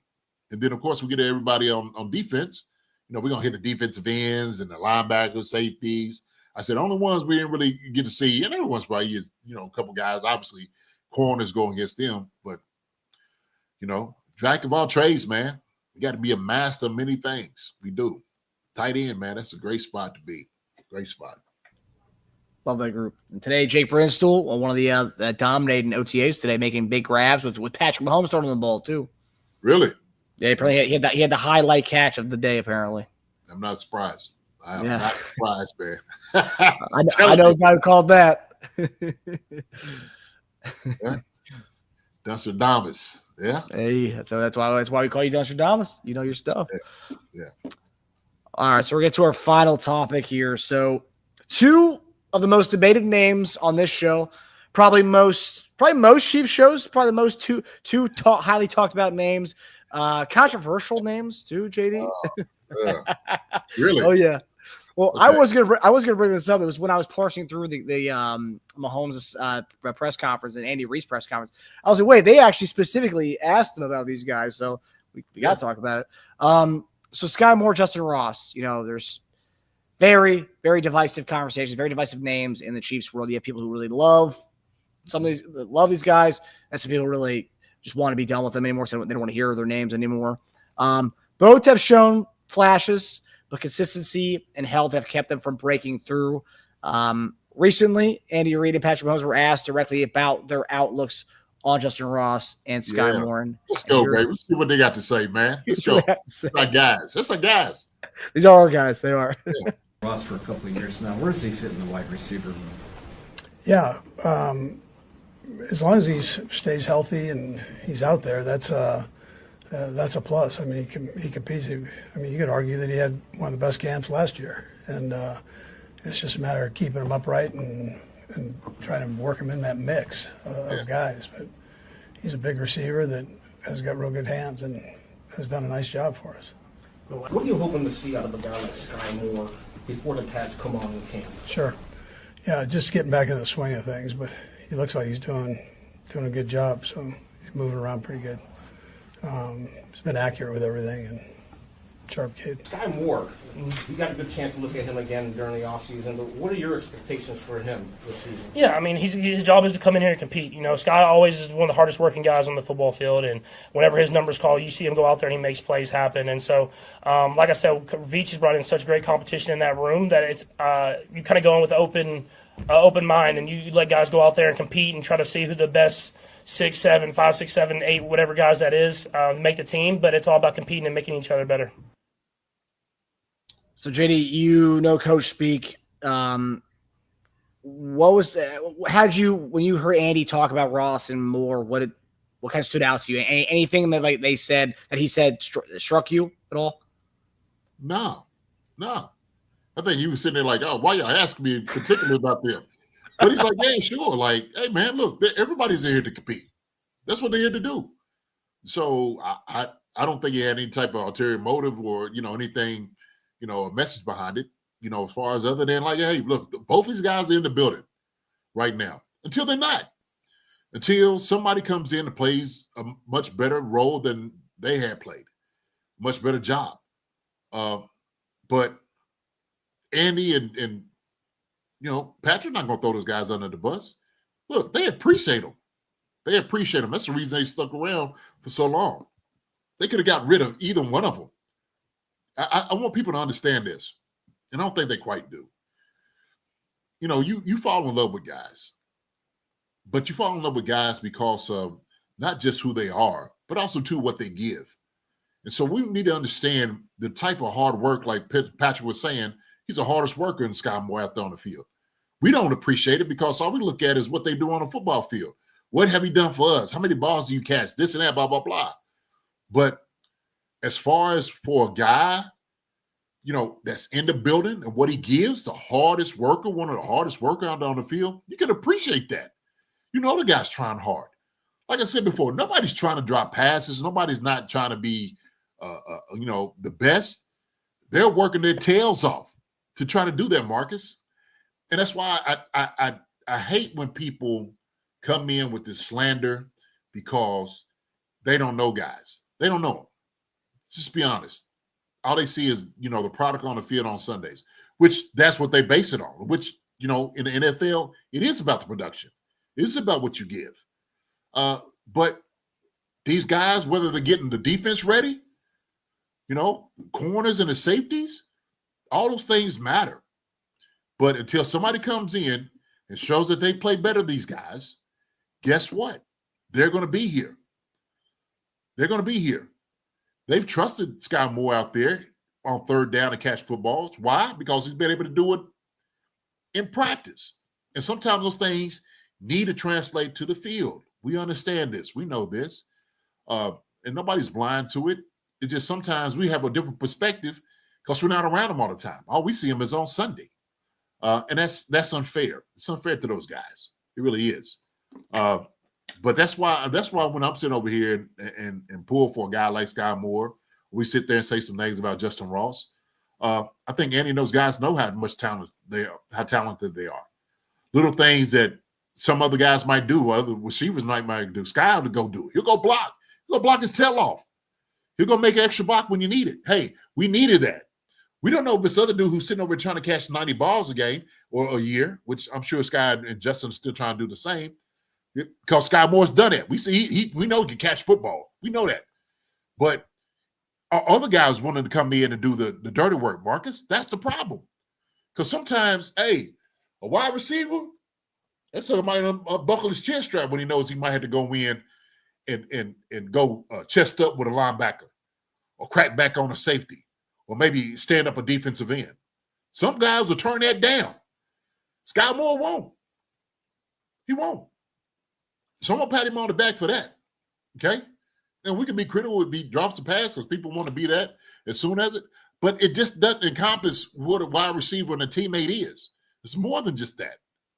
And then, of course, we get everybody on defense. We're going to hit the defensive ends and the linebackers, safeties. I said, the only ones we didn't really get to see, and everyone's probably, a couple guys, obviously, corners go against them. But, jack of all trades, man. You got to be a master of many things. We do. Tight end, man, that's a great spot to be. Great spot. Love that group. And today, Jake Brinstool, one of the dominating OTAs today, making big grabs with Patrick Mahomes throwing the ball too. Really? Yeah, he had the highlight catch of the day. Apparently, I'm not surprised. I'm not surprised, man. I know a guy who called that. Yeah. Dunstradamus. Yeah. Hey, so that's why we call you Dunstradamus. You know your stuff. Yeah. All right, so we're getting to our final topic here. So, 2 of the most debated names on this show, probably most Chiefs shows, probably the most two highly talked about names, controversial names too. JD, really? Oh yeah. Well, okay. I was gonna bring this up. It was when I was parsing through the Mahomes press conference and Andy Reid's press conference. I was like, wait, they actually specifically asked him about these guys, so we got to talk about it. So Skyy Moore, Justyn Ross, there's very, very divisive conversations, very divisive names in the Chiefs world. You have people who really love these guys, and some people really just want to be done with them anymore. So they don't want to hear their names anymore. Both have shown flashes, but consistency and health have kept them from breaking through. Recently, Andy Reid and Patrick Mahomes were asked directly about their outlooks on Justyn Ross and Skyy Moore. Let's go, baby. Let's see what they got to say, man. Let's go. That's our guys. That's our guys. These are our guys. They are. Yeah. Ross for a couple of years now. Where does he fit in the wide receiver room? Yeah, as long as he stays healthy and he's out there, that's a plus. I mean, he competes. I mean, you could argue that he had one of the best camps last year, and it's just a matter of keeping him upright and trying to work him in that mix of guys. But he's a big receiver that has got real good hands and has done a nice job for us. What are you hoping to see out of a guy like Skyy Moore before the Pats come on in camp? Sure. Yeah, just getting back in the swing of things, but he looks like he's doing a good job, so he's moving around pretty good. He's been accurate with everything and sharp kid. Skyy Moore, you got a good chance to look at him again during the offseason, but what are your expectations for him this season? Yeah, I mean, his job is to come in here and compete. You know, Skyy always is one of the hardest working guys on the football field, and whenever his numbers call, you see him go out there and he makes plays happen. And so, like I said, Veach has brought in such great competition in that room that it's you kind of go in with an open mind, and you let guys go out there and compete and try to see who the best 6, 7, 5, 6, 7, 8, whatever guys that is, make the team. But it's all about competing and making each other better. So, JD, you know Coach speak. What was how'd you when you heard Andy talk about Ross and Moore? What kind of stood out to you? Anything that he said struck you at all? No. I think he was sitting there like, oh, why y'all asking me particularly about them? But he's like, yeah, sure. Like, hey, man, look, everybody's here to compete. That's what they're here to do. So I don't think he had any type of ulterior motive or anything. A message behind it, as far as other than like, hey, look, both these guys are in the building right now until they're not, until somebody comes in and plays a much better role than they had played, much better job. But Andy and Patrick not going to throw those guys under the bus. Look, they appreciate them. That's the reason they stuck around for so long. They could have got rid of either one of them. I want people to understand this, and I don't think they quite do. You fall in love with guys, but you fall in love with guys because of not just who they are, but also too what they give. And so we need to understand the type of hard work, like Patrick was saying, he's the hardest worker in Skyy Moore out there on the field. We don't appreciate it because all we look at is what they do on a football field. What have you done for us? How many balls do you catch? This and that, blah, blah, blah. But as far as for a guy, that's in the building and what he gives, the hardest worker, one of the hardest workers out there on the field, you can appreciate that. The guy's trying hard. Like I said before, nobody's trying to drop passes. Nobody's not trying to be, the best. They're working their tails off to try to do that, Marcus. And that's why I hate when people come in with this slander because they don't know guys. They don't know them. Let's just be honest. All they see is, the product on the field on Sundays, which that's what they base it on, which, in the NFL, it is about the production. It's about what you give. But these guys, whether they're getting the defense ready, corners and the safeties, all those things matter. But until somebody comes in and shows that they play better than these guys, guess what? They're going to be here. They're going to be here. They've trusted Skyy Moore out there on third down to catch footballs. Why? Because he's been able to do it in practice. And sometimes those things need to translate to the field. We understand this. We know this. And nobody's blind to it. It's just sometimes we have a different perspective because we're not around them all the time. All we see them is on Sunday. And that's unfair. It's unfair to those guys. It really is. But that's why when I'm sitting over here and pull for a guy like Skyy Moore, we sit there and say some things about Justyn Ross. I think Andy and those guys know how much talent they are, how talented they are. Little things that some other guys might do, other receivers might do. Skyy to go do it. He'll go block. He'll go block his tail off. He'll go make an extra block when you need it. Hey, we needed that. We don't know if this other dude who's sitting over trying to catch 90 balls a game or a year, which I'm sure Skyy and Justyn are still trying to do the same. because Skyy Moore's done it. We see we know he can catch football. We know that. But our other guys wanted to come in and do the dirty work, Marcus. That's the problem. Because sometimes, a wide receiver, that's somebody buckle his chin strap when he knows he might have to go in and go chest up with a linebacker or crack back on a safety or maybe stand up a defensive end. Some guys will turn that down. Skyy Moore won't. He won't. So I'm going to pat him on the back for that. Okay? And we can be critical if he drops a pass because people want to be that as soon as it. But it just doesn't encompass what a wide receiver and a teammate is. It's more than just that.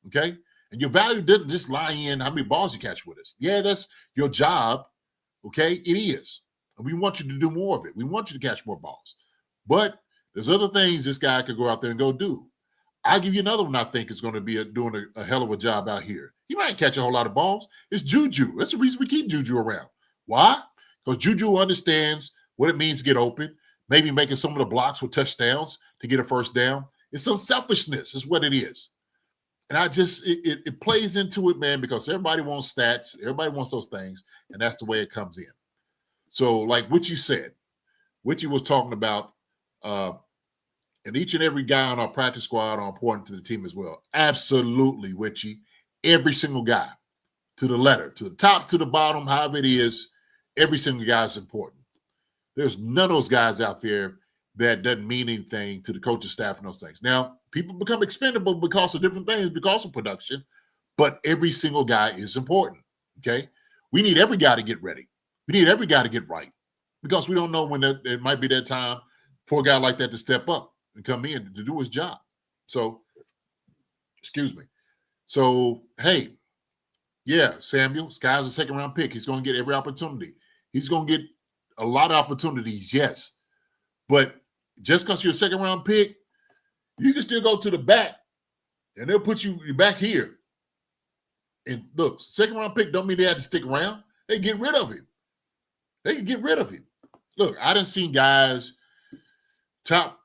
Okay? And your value doesn't just lie in how many balls you catch with us. Yeah, that's your job. Okay? It is. And we want you to do more of it. We want you to catch more balls. But there's other things this guy could go out there and go do. I'll give you another one I think is going to be doing a hell of a job out here. He might catch a whole lot of balls. It's Juju. That's the reason we keep Juju around. Why? Because Juju understands what it means to get open, maybe making some of the blocks with touchdowns to get a first down. It's unselfishness is what it is. And it plays into it, man, because everybody wants stats. Everybody wants those things, and that's the way it comes in. So like what you said, what you was talking about, and each and every guy on our practice squad are important to the team as well. Absolutely, Witchy. Every single guy, to the letter, to the top, to the bottom, however it is, every single guy is important. There's none of those guys out there that doesn't mean anything to the coaching staff and those things. Now, people become expendable because of different things, because of production, but every single guy is important, okay? We need every guy to get ready. We need every guy to get right because we don't know when it might be that time for a guy like that to step up and come in to do his job. So, excuse me. So, hey, yeah, Samuel, Skyy's a second-round pick. He's going to get every opportunity. He's going to get a lot of opportunities, yes. But just because you're a second-round pick, you can still go to the back, and they'll put you back here. And look, second-round pick don't mean they have to stick around. They get rid of him. They can get rid of him. Look, I done seen guys, top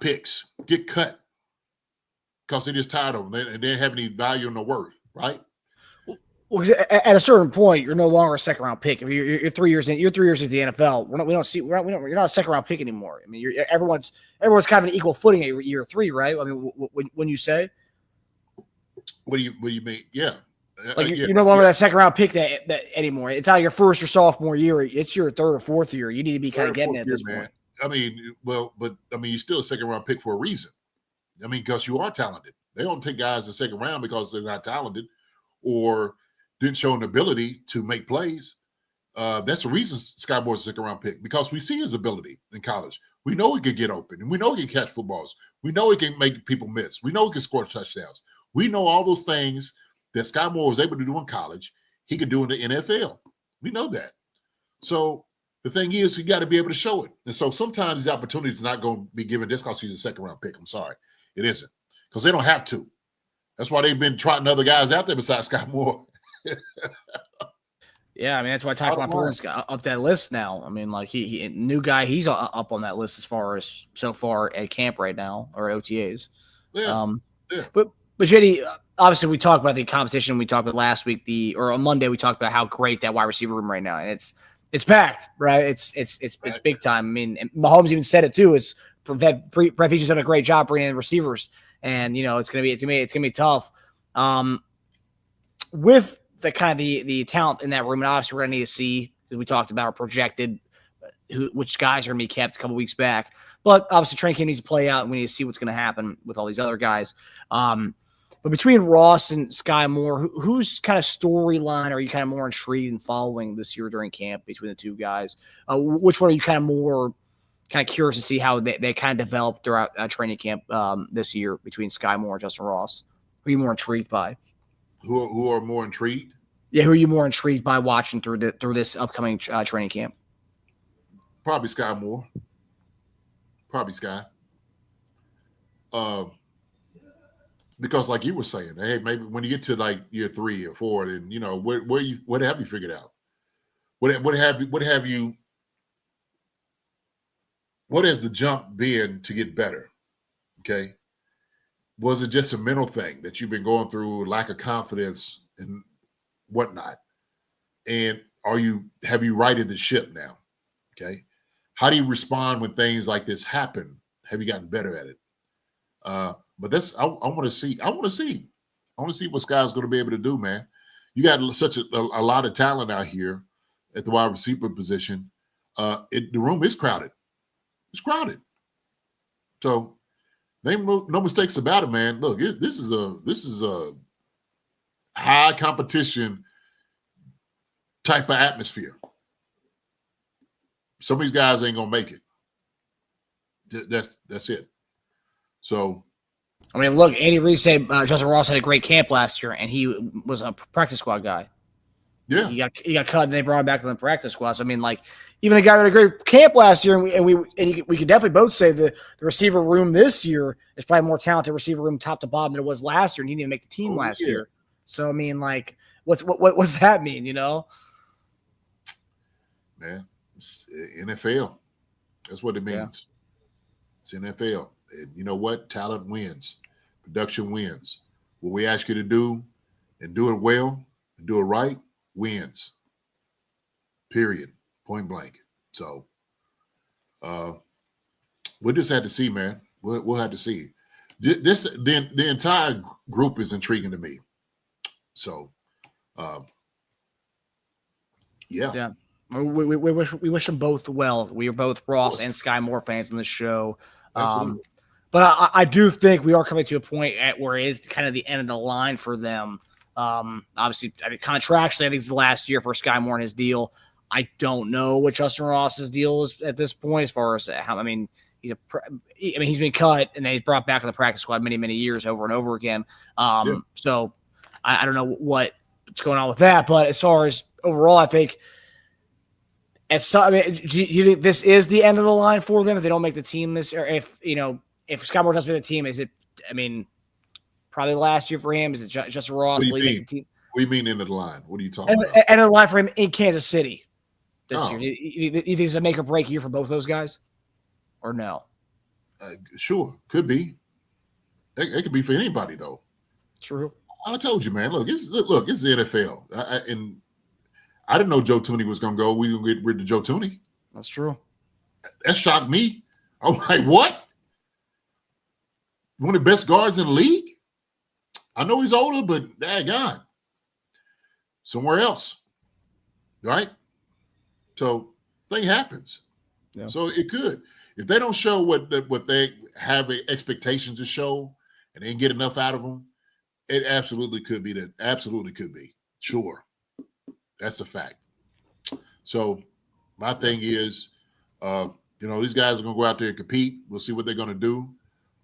picks, get cut because they're just tired of them and they don't have any value in their worth, right? Well, at a certain point, you're no longer a second round pick. If you're 3 years in, you're 3 years into the NFL. You're not a second round pick anymore. I mean, everyone's kind of an equal footing at year 3, right? I mean, when you say, what do you mean? Yeah, like you're no longer that second round pick that anymore. It's not your first or sophomore year. It's your third or fourth year. You need to be kind of getting it at this point. I mean, you're still a second round pick for a reason. I mean, because you are talented. They don't take guys in the second round because they're not talented or didn't show an ability to make plays. That's the reason Skyy Moore's a second round pick, because we see his ability in college. We know he can get open, and we know he can catch footballs. We know he can make people miss. We know he can score touchdowns. We know all those things that Skyy Moore was able to do in college, he could do in the NFL. We know that. So the thing is, you got to be able to show it. And so sometimes the opportunity is not going to be given just because he's a second round pick. I'm sorry. It isn't, because they don't have to. That's why they've been trotting other guys out there besides Skyy Moore. Yeah, I mean, that's why Tyquan Thornton's up that list now. I mean, like he new guy, he's up on that list as far as so far at camp right now or OTAs. Yeah. But JD, obviously we talked about the competition. We talked about last week, or on Monday we talked about how great that wide receiver room right now, and it's packed, right? It's big time. I mean, and Mahomes even said it too. It's Brett Veach's done a great job bringing in receivers, and it's gonna be tough. With the kind of the talent in that room, and obviously we're gonna need to see, because we talked about projected which guys are gonna be kept a couple weeks back. But obviously training camp needs to play out, and we need to see what's gonna happen with all these other guys. But between Ross and Skyy Moore, whose kind of storyline are you kind of more intrigued in following this year during camp between the two guys? Which one are you kind of more curious to see how they kind of develop throughout training camp this year between Skyy Moore and Justyn Ross? Who are you more intrigued by? Who are more intrigued? Yeah, who are you more intrigued by watching through this upcoming training camp? Probably Skyy Moore. Probably Skyy. Because like you were saying, hey, maybe when you get to like year 3 or 4, then what have you figured out? What has the jump been to get better? Okay. Was it just a mental thing that you've been going through, lack of confidence and whatnot? And have you righted the ship now? Okay. How do you respond when things like this happen? Have you gotten better at it? But that's I want to see. I want to see what Skyy's going to be able to do, man. You got such a lot of talent out here at the wide receiver position. The room is crowded. It's crowded. So no mistakes about it, man. Look, this is a high competition type of atmosphere. Some of these guys ain't gonna make it. That's it. So, I mean, look, Andy Reid said Justyn Ross had a great camp last year, and he was a practice squad guy. Yeah, he got cut, and they brought him back to the practice squad. So I mean, like, even a guy that had a great camp last year, and we could definitely both say the receiver room this year is probably more talented receiver room top to bottom than it was last year, and he didn't even make the team last year. So I mean, like, what's that mean? You know, man, it's NFL. That's what it means. Yeah. It's NFL. And you know what? Talent wins. Production wins. What we ask you to do and do it well and do it right wins. Period. Point blank. So we'll just have to see, man. We'll have to see. The entire group is intriguing to me. So yeah. We wish them both well. We are both Ross and Skyy Moore fans in the show. But I do think we are coming to a point where it is kind of the end of the line for them. Obviously, I mean, contractually, I think it's the last year for Skyy Moore and his deal. I don't know what Justyn Ross's deal is at this point, as far as how. I mean, he's been cut and then he's brought back in the practice squad many years over and over again. So I don't know what's going on with that. But as far as overall, I think. Do you think this is the end of the line for them if they don't make the team this year? If Skyy Moore doesn't make the team, is it? I mean, probably last year for him. Is it Justyn Ross? What do you mean? Team? What do you mean end of the line? What are you talking about? End of the line for him in Kansas City this year. You think it's a make or break year for both those guys, or no? Sure, could be. It could be for anybody though. True. I told you, man. Look, it's the NFL, and I didn't know Joe Thuney was going to go. We going to get rid of Joe Thuney. That's true. That shocked me. I was like, what? One of the best guards in the league? I know he's older, but daggone. Somewhere else. Right? So, thing happens. Yeah. So, it could. If they don't show what they have expectations to show and they didn't get enough out of them, it absolutely could be that. Absolutely could be. Sure. That's a fact. So my thing is, these guys are going to go out there and compete. We'll see what they're going to do.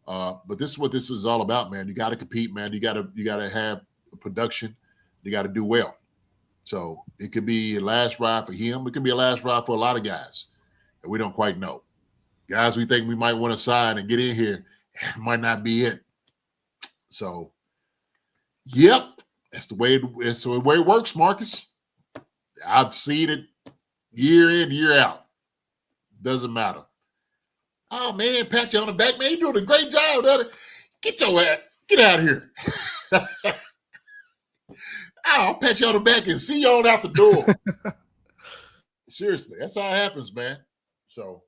But this is what this is all about, man. You got to compete, man. You got to have production. You got to do well. So it could be a last ride for him. It could be a last ride for a lot of guys that we don't quite know. Guys we think we might want to sign and get in here might not be it. So, yep, that's the way it works, Marcus. I've seen it year in, year out. Doesn't matter. Oh, man, pat you on the back. Man, you're doing a great job. Get your ass. Get out of here. I'll pat you on the back and see you on out the door. Seriously, that's how it happens, man. So,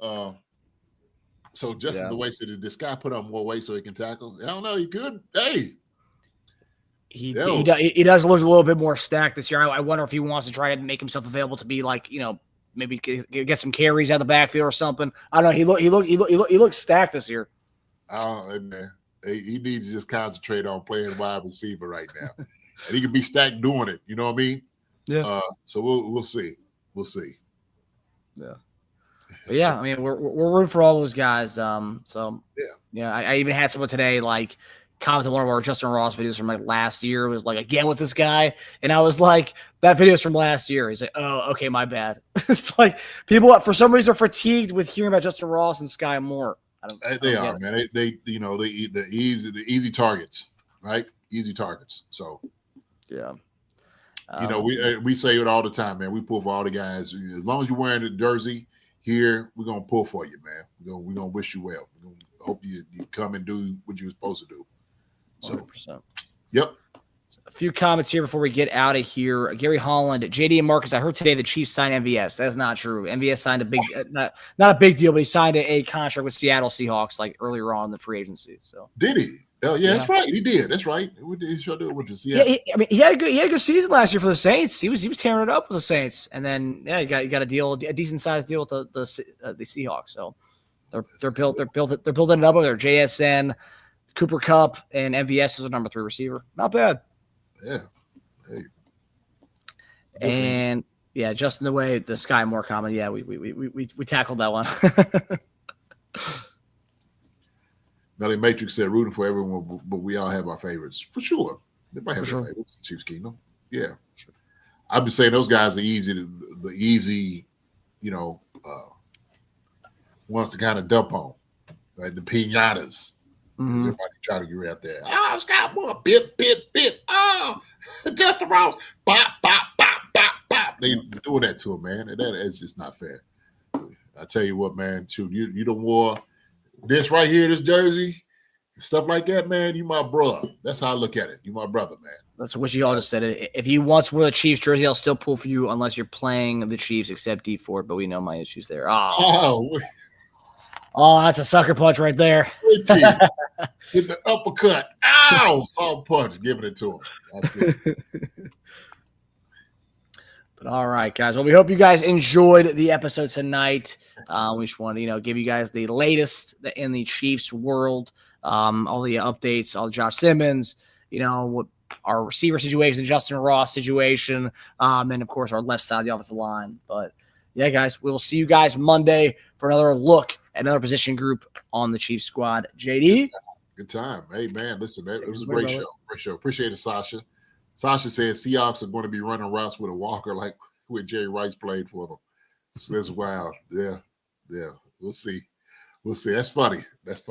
Justyn, the way did this guy put on more weight so he can tackle? I don't know. He could. Hey. He does look a little bit more stacked this year. I wonder if he wants to try to make himself available to be like, maybe get some carries out of the backfield or something. I don't know. He looks stacked this year. Man, he needs to just concentrate on playing wide receiver right now, and he can be stacked doing it. You know what I mean? Yeah. So we'll see. We'll see. Yeah. But yeah, I mean, we're rooting for all those guys. So yeah. I even had someone today comment on one of our Justyn Ross videos from last year. It was again with this guy, and I was like, that video's from last year. He's like, oh, okay, my bad. It's like people for some reason are fatigued with hearing about Justyn Ross and Skyy Moore. They are, man. They the easy targets, right? Easy targets. So yeah, we say it all the time, man. We pull for all the guys. As long as you're wearing the jersey here, we're gonna pull for you, man. We're gonna wish you well. hope you come and do what you're supposed to do. So, 100%. Yep. A few comments here before we get out of here. Gary Holland, JD and Marcus, I heard today the Chiefs signed MVS. That's not true. MVS signed a big, not a big deal, but he signed a contract with Seattle Seahawks like earlier on in the free agency. So did he? Oh yeah, that's right. He did. That's right. He sure did with the Seattle. Yeah, he had a good season last year for the Saints. He was tearing it up with the Saints, and then he got a decent sized deal with the Seahawks. So they're building it up over there. JSN, Cooper Kupp, and MVS is a number 3 receiver. Not bad. Yeah. Hey. And yeah, just in the way the Skyy more comment. Yeah, we tackled that one. Melly Matrix said rooting for everyone, but we all have our favorites for sure. They might have their favorites. Chiefs Kingdom. Yeah. Sure. I've been saying those guys are the easy, ones to kind of dump on, like the pinatas. Mm-hmm. Everybody trying to get out there. Oh, Scott Moore, bip. Oh, Justin Ross, bop. They doing that to him, man. And that is just not fair. I tell you what, man. Shoot, you done wore this right here, this jersey, stuff like that, man. You my brother. That's how I look at it. You my brother, man. That's what you all just said. If you once wore the Chiefs jersey, I'll still pull for you unless you're playing the Chiefs, except D Ford. But we know my issues there. Oh, that's a sucker punch right there. Get the uppercut. Ow! Salt punch. Giving it to him. That's it. But all right, guys. Well, we hope you guys enjoyed the episode tonight. We just want to, give you guys the latest in the Chiefs world, all the updates, all the Josh Simmons, what our receiver situation, Justin Ross situation, and of course our left side of the offensive line. But yeah, guys, we will see you guys Monday for another look at another position group on the Chiefs squad. JD? Good time. Hey, man, listen, it was a great show. Great show. Appreciate it, Sasha. Sasha said Seahawks are going to be running routes with a Walker like when Jerry Rice played for them. So that's wild. Yeah. We'll see. That's funny. That's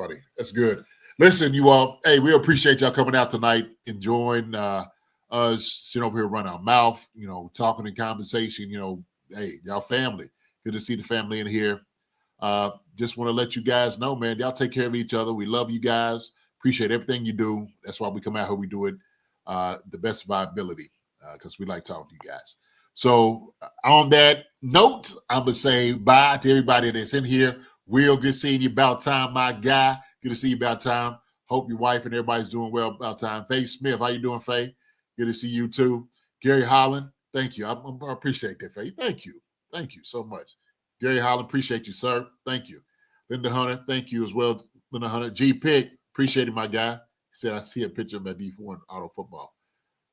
good. Listen, you all, hey, we appreciate y'all coming out tonight, enjoying us sitting over here running our mouth, talking in conversation, hey, y'all family. Good to see the family in here. Just want to let you guys know, man, y'all take care of each other. We love you guys. Appreciate everything you do. That's why we come out here. We do it the best of our ability because we like talking to you guys. So on that note, I'm going to say bye to everybody that's in here. Will, good seeing you. About time, my guy. Good to see you. About time. Hope your wife and everybody's doing well. About time. Faye Smith, how you doing, Faye? Good to see you too. Gary Holland, thank you. I appreciate that, Faye. Thank you so much. Gary Holland, appreciate you, sir. Thank you. Linda Hunter, thank you as well. Linda Hunter. G Pick, appreciate it, my guy. He said, I see a picture of that D4 in auto football.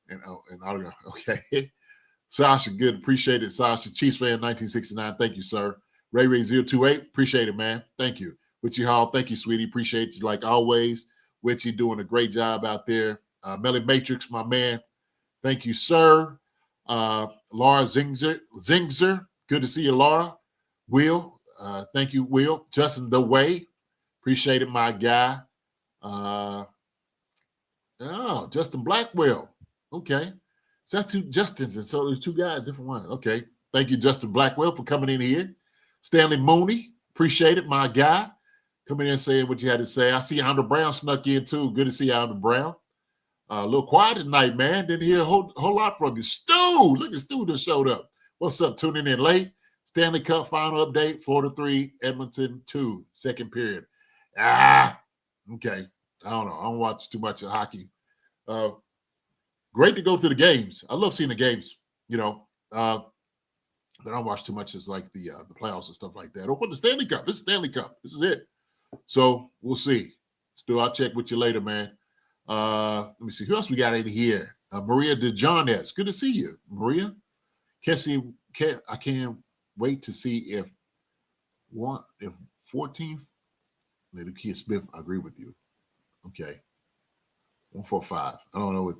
And autograph. Okay. Sasha, good. Appreciate it, Sasha. Chiefs fan 1969. Thank you, sir. Ray 028. Appreciate it, man. Thank you. Witchy Hall, thank you, sweetie. Appreciate you like always. Witchy doing a great job out there. Melly Matrix, my man. Thank you, sir. Laura Zingzer. Good to see you, Laura. Will, thank you, Will. Justin The Way. Appreciate it, my guy. Justin Blackwell. Okay. So that's two Justins, and so there's two guys, different ones. Okay. Thank you, Justin Blackwell, for coming in here. Stanley Mooney, appreciate it, my guy. Coming in and saying what you had to say. I see Andrew Brown snuck in too. Good to see Andrew Brown. A little quiet tonight, man. Didn't hear a whole lot from you. Stu, look at Stu just showed up. What's up? Tuning in late. Stanley Cup final update, 4-3, Edmonton 2, second period. Okay. I don't know. I don't watch too much of hockey. Great to go to the games. I love seeing the games, but I don't watch too much as like the playoffs and stuff like that. Or the Stanley Cup. This is Stanley Cup. This is it. So we'll see. Stu, I'll check with you later, man. Let me see. Who else we got in here? Maria DeJohnette. Good to see you, Maria. I can't wait to see if 14th. Lady Kia Smith, I agree with you. Okay. 145. I don't know what.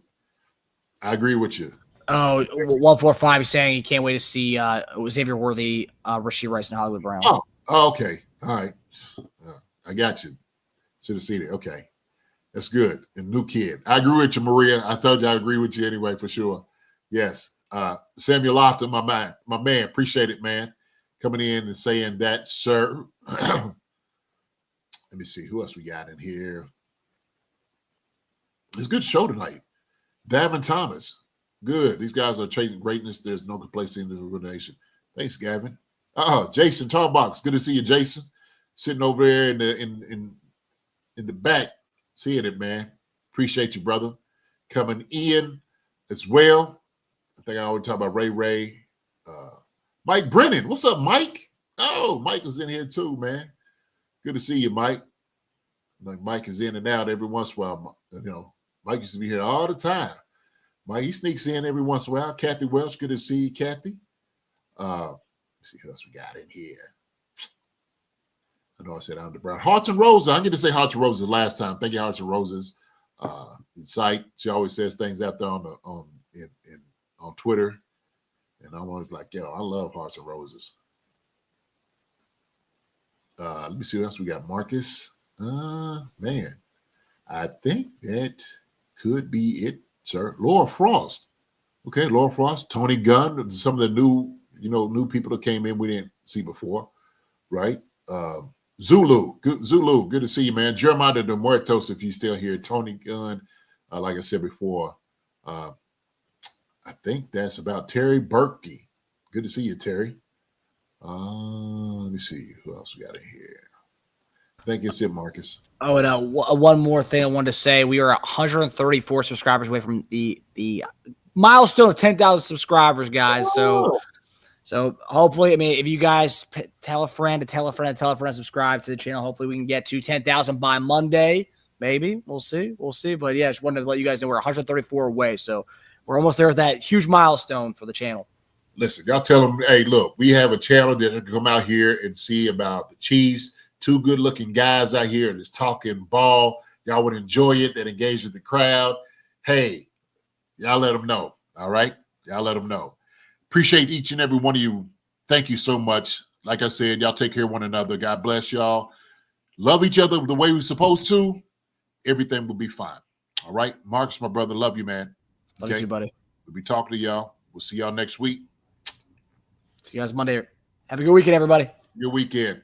I agree with you. Oh, 145 is saying you can't wait to see Xavier Worthy, Rashee Rice, and Hollywood Brown. Oh, okay. All right. I got you. Should have seen it. Okay. That's good. And new kid. I agree with you, Maria. I told you I agree with you anyway, for sure. Yes. Samuel Lofton, my man. Appreciate it, man. Coming in and saying that, sir. Let me see who else we got in here. It's a good show tonight. Davin Thomas, good. These guys are chasing greatness. There's no complacency in the organization. Thanks, Gavin. Jason Tarbox, good to see you, Jason. Sitting over there in the back, seeing it, man. Appreciate you, brother. Coming in as well. I think I always talk about Ray. Mike Brennan, what's up, Mike? Oh, Mike is in here too, man. Good to see you, Mike. Like Mike is in and out every once in a while. You know, Mike used to be here all the time. Mike, he sneaks in every once in a while. Kathy Welch, good to see you, Kathy. Let's see who else we got in here. I know I said Andre Brown. Hearts and Roses. I'm going to say Hearts and Roses last time. Thank you, Hearts and Roses. Site. She always says things out there on Twitter. And I'm always like, yo, I love Hearts and Roses. Let me see what else we got. Marcus. Man, I think that could be it, sir. Laura Frost. Okay, Laura Frost, Tony Gunn, some of the new people that came in we didn't see before, right? Zulu, good to see you, man. Jeremiah de Muertos, if you're still here. Tony Gunn, like I said before. I think that's about Terry Berkey. Good to see you, Terry. Let me see who else we got in here. I think it's it, Marcus. Oh, and one more thing I wanted to say. We are 134 subscribers away from the milestone of 10,000 subscribers, guys. So hopefully, I mean, if you guys tell a friend to tell a friend to tell a friend to subscribe to the channel, hopefully we can get to 10,000 by Monday. Maybe. We'll see. But yeah, just wanted to let you guys know we're 134 away. So we're almost there with that huge milestone for the channel. Listen, y'all tell them, hey, look, we have a channel that can come out here and see about the Chiefs. Two good-looking guys out here that's talking ball. Y'all would enjoy it, that engage with the crowd. Hey, y'all let them know, all right? Y'all let them know. Appreciate each and every one of you. Thank you so much. Like I said, y'all take care of one another. God bless y'all. Love each other the way we're supposed to. Everything will be fine, all right? Marcus, my brother, love you, man. Love you, buddy. We'll be talking to y'all. We'll see y'all next week. See you guys Monday. Have a good weekend, everybody. Good weekend.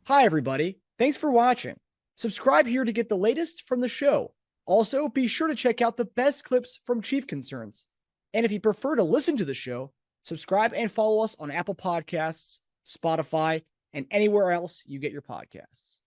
Hi, everybody. Thanks for watching. Subscribe here to get the latest from the show. Also, be sure to check out the best clips from Chief Concerns. And if you prefer to listen to the show, subscribe and follow us on Apple Podcasts, Spotify, and anywhere else you get your podcasts.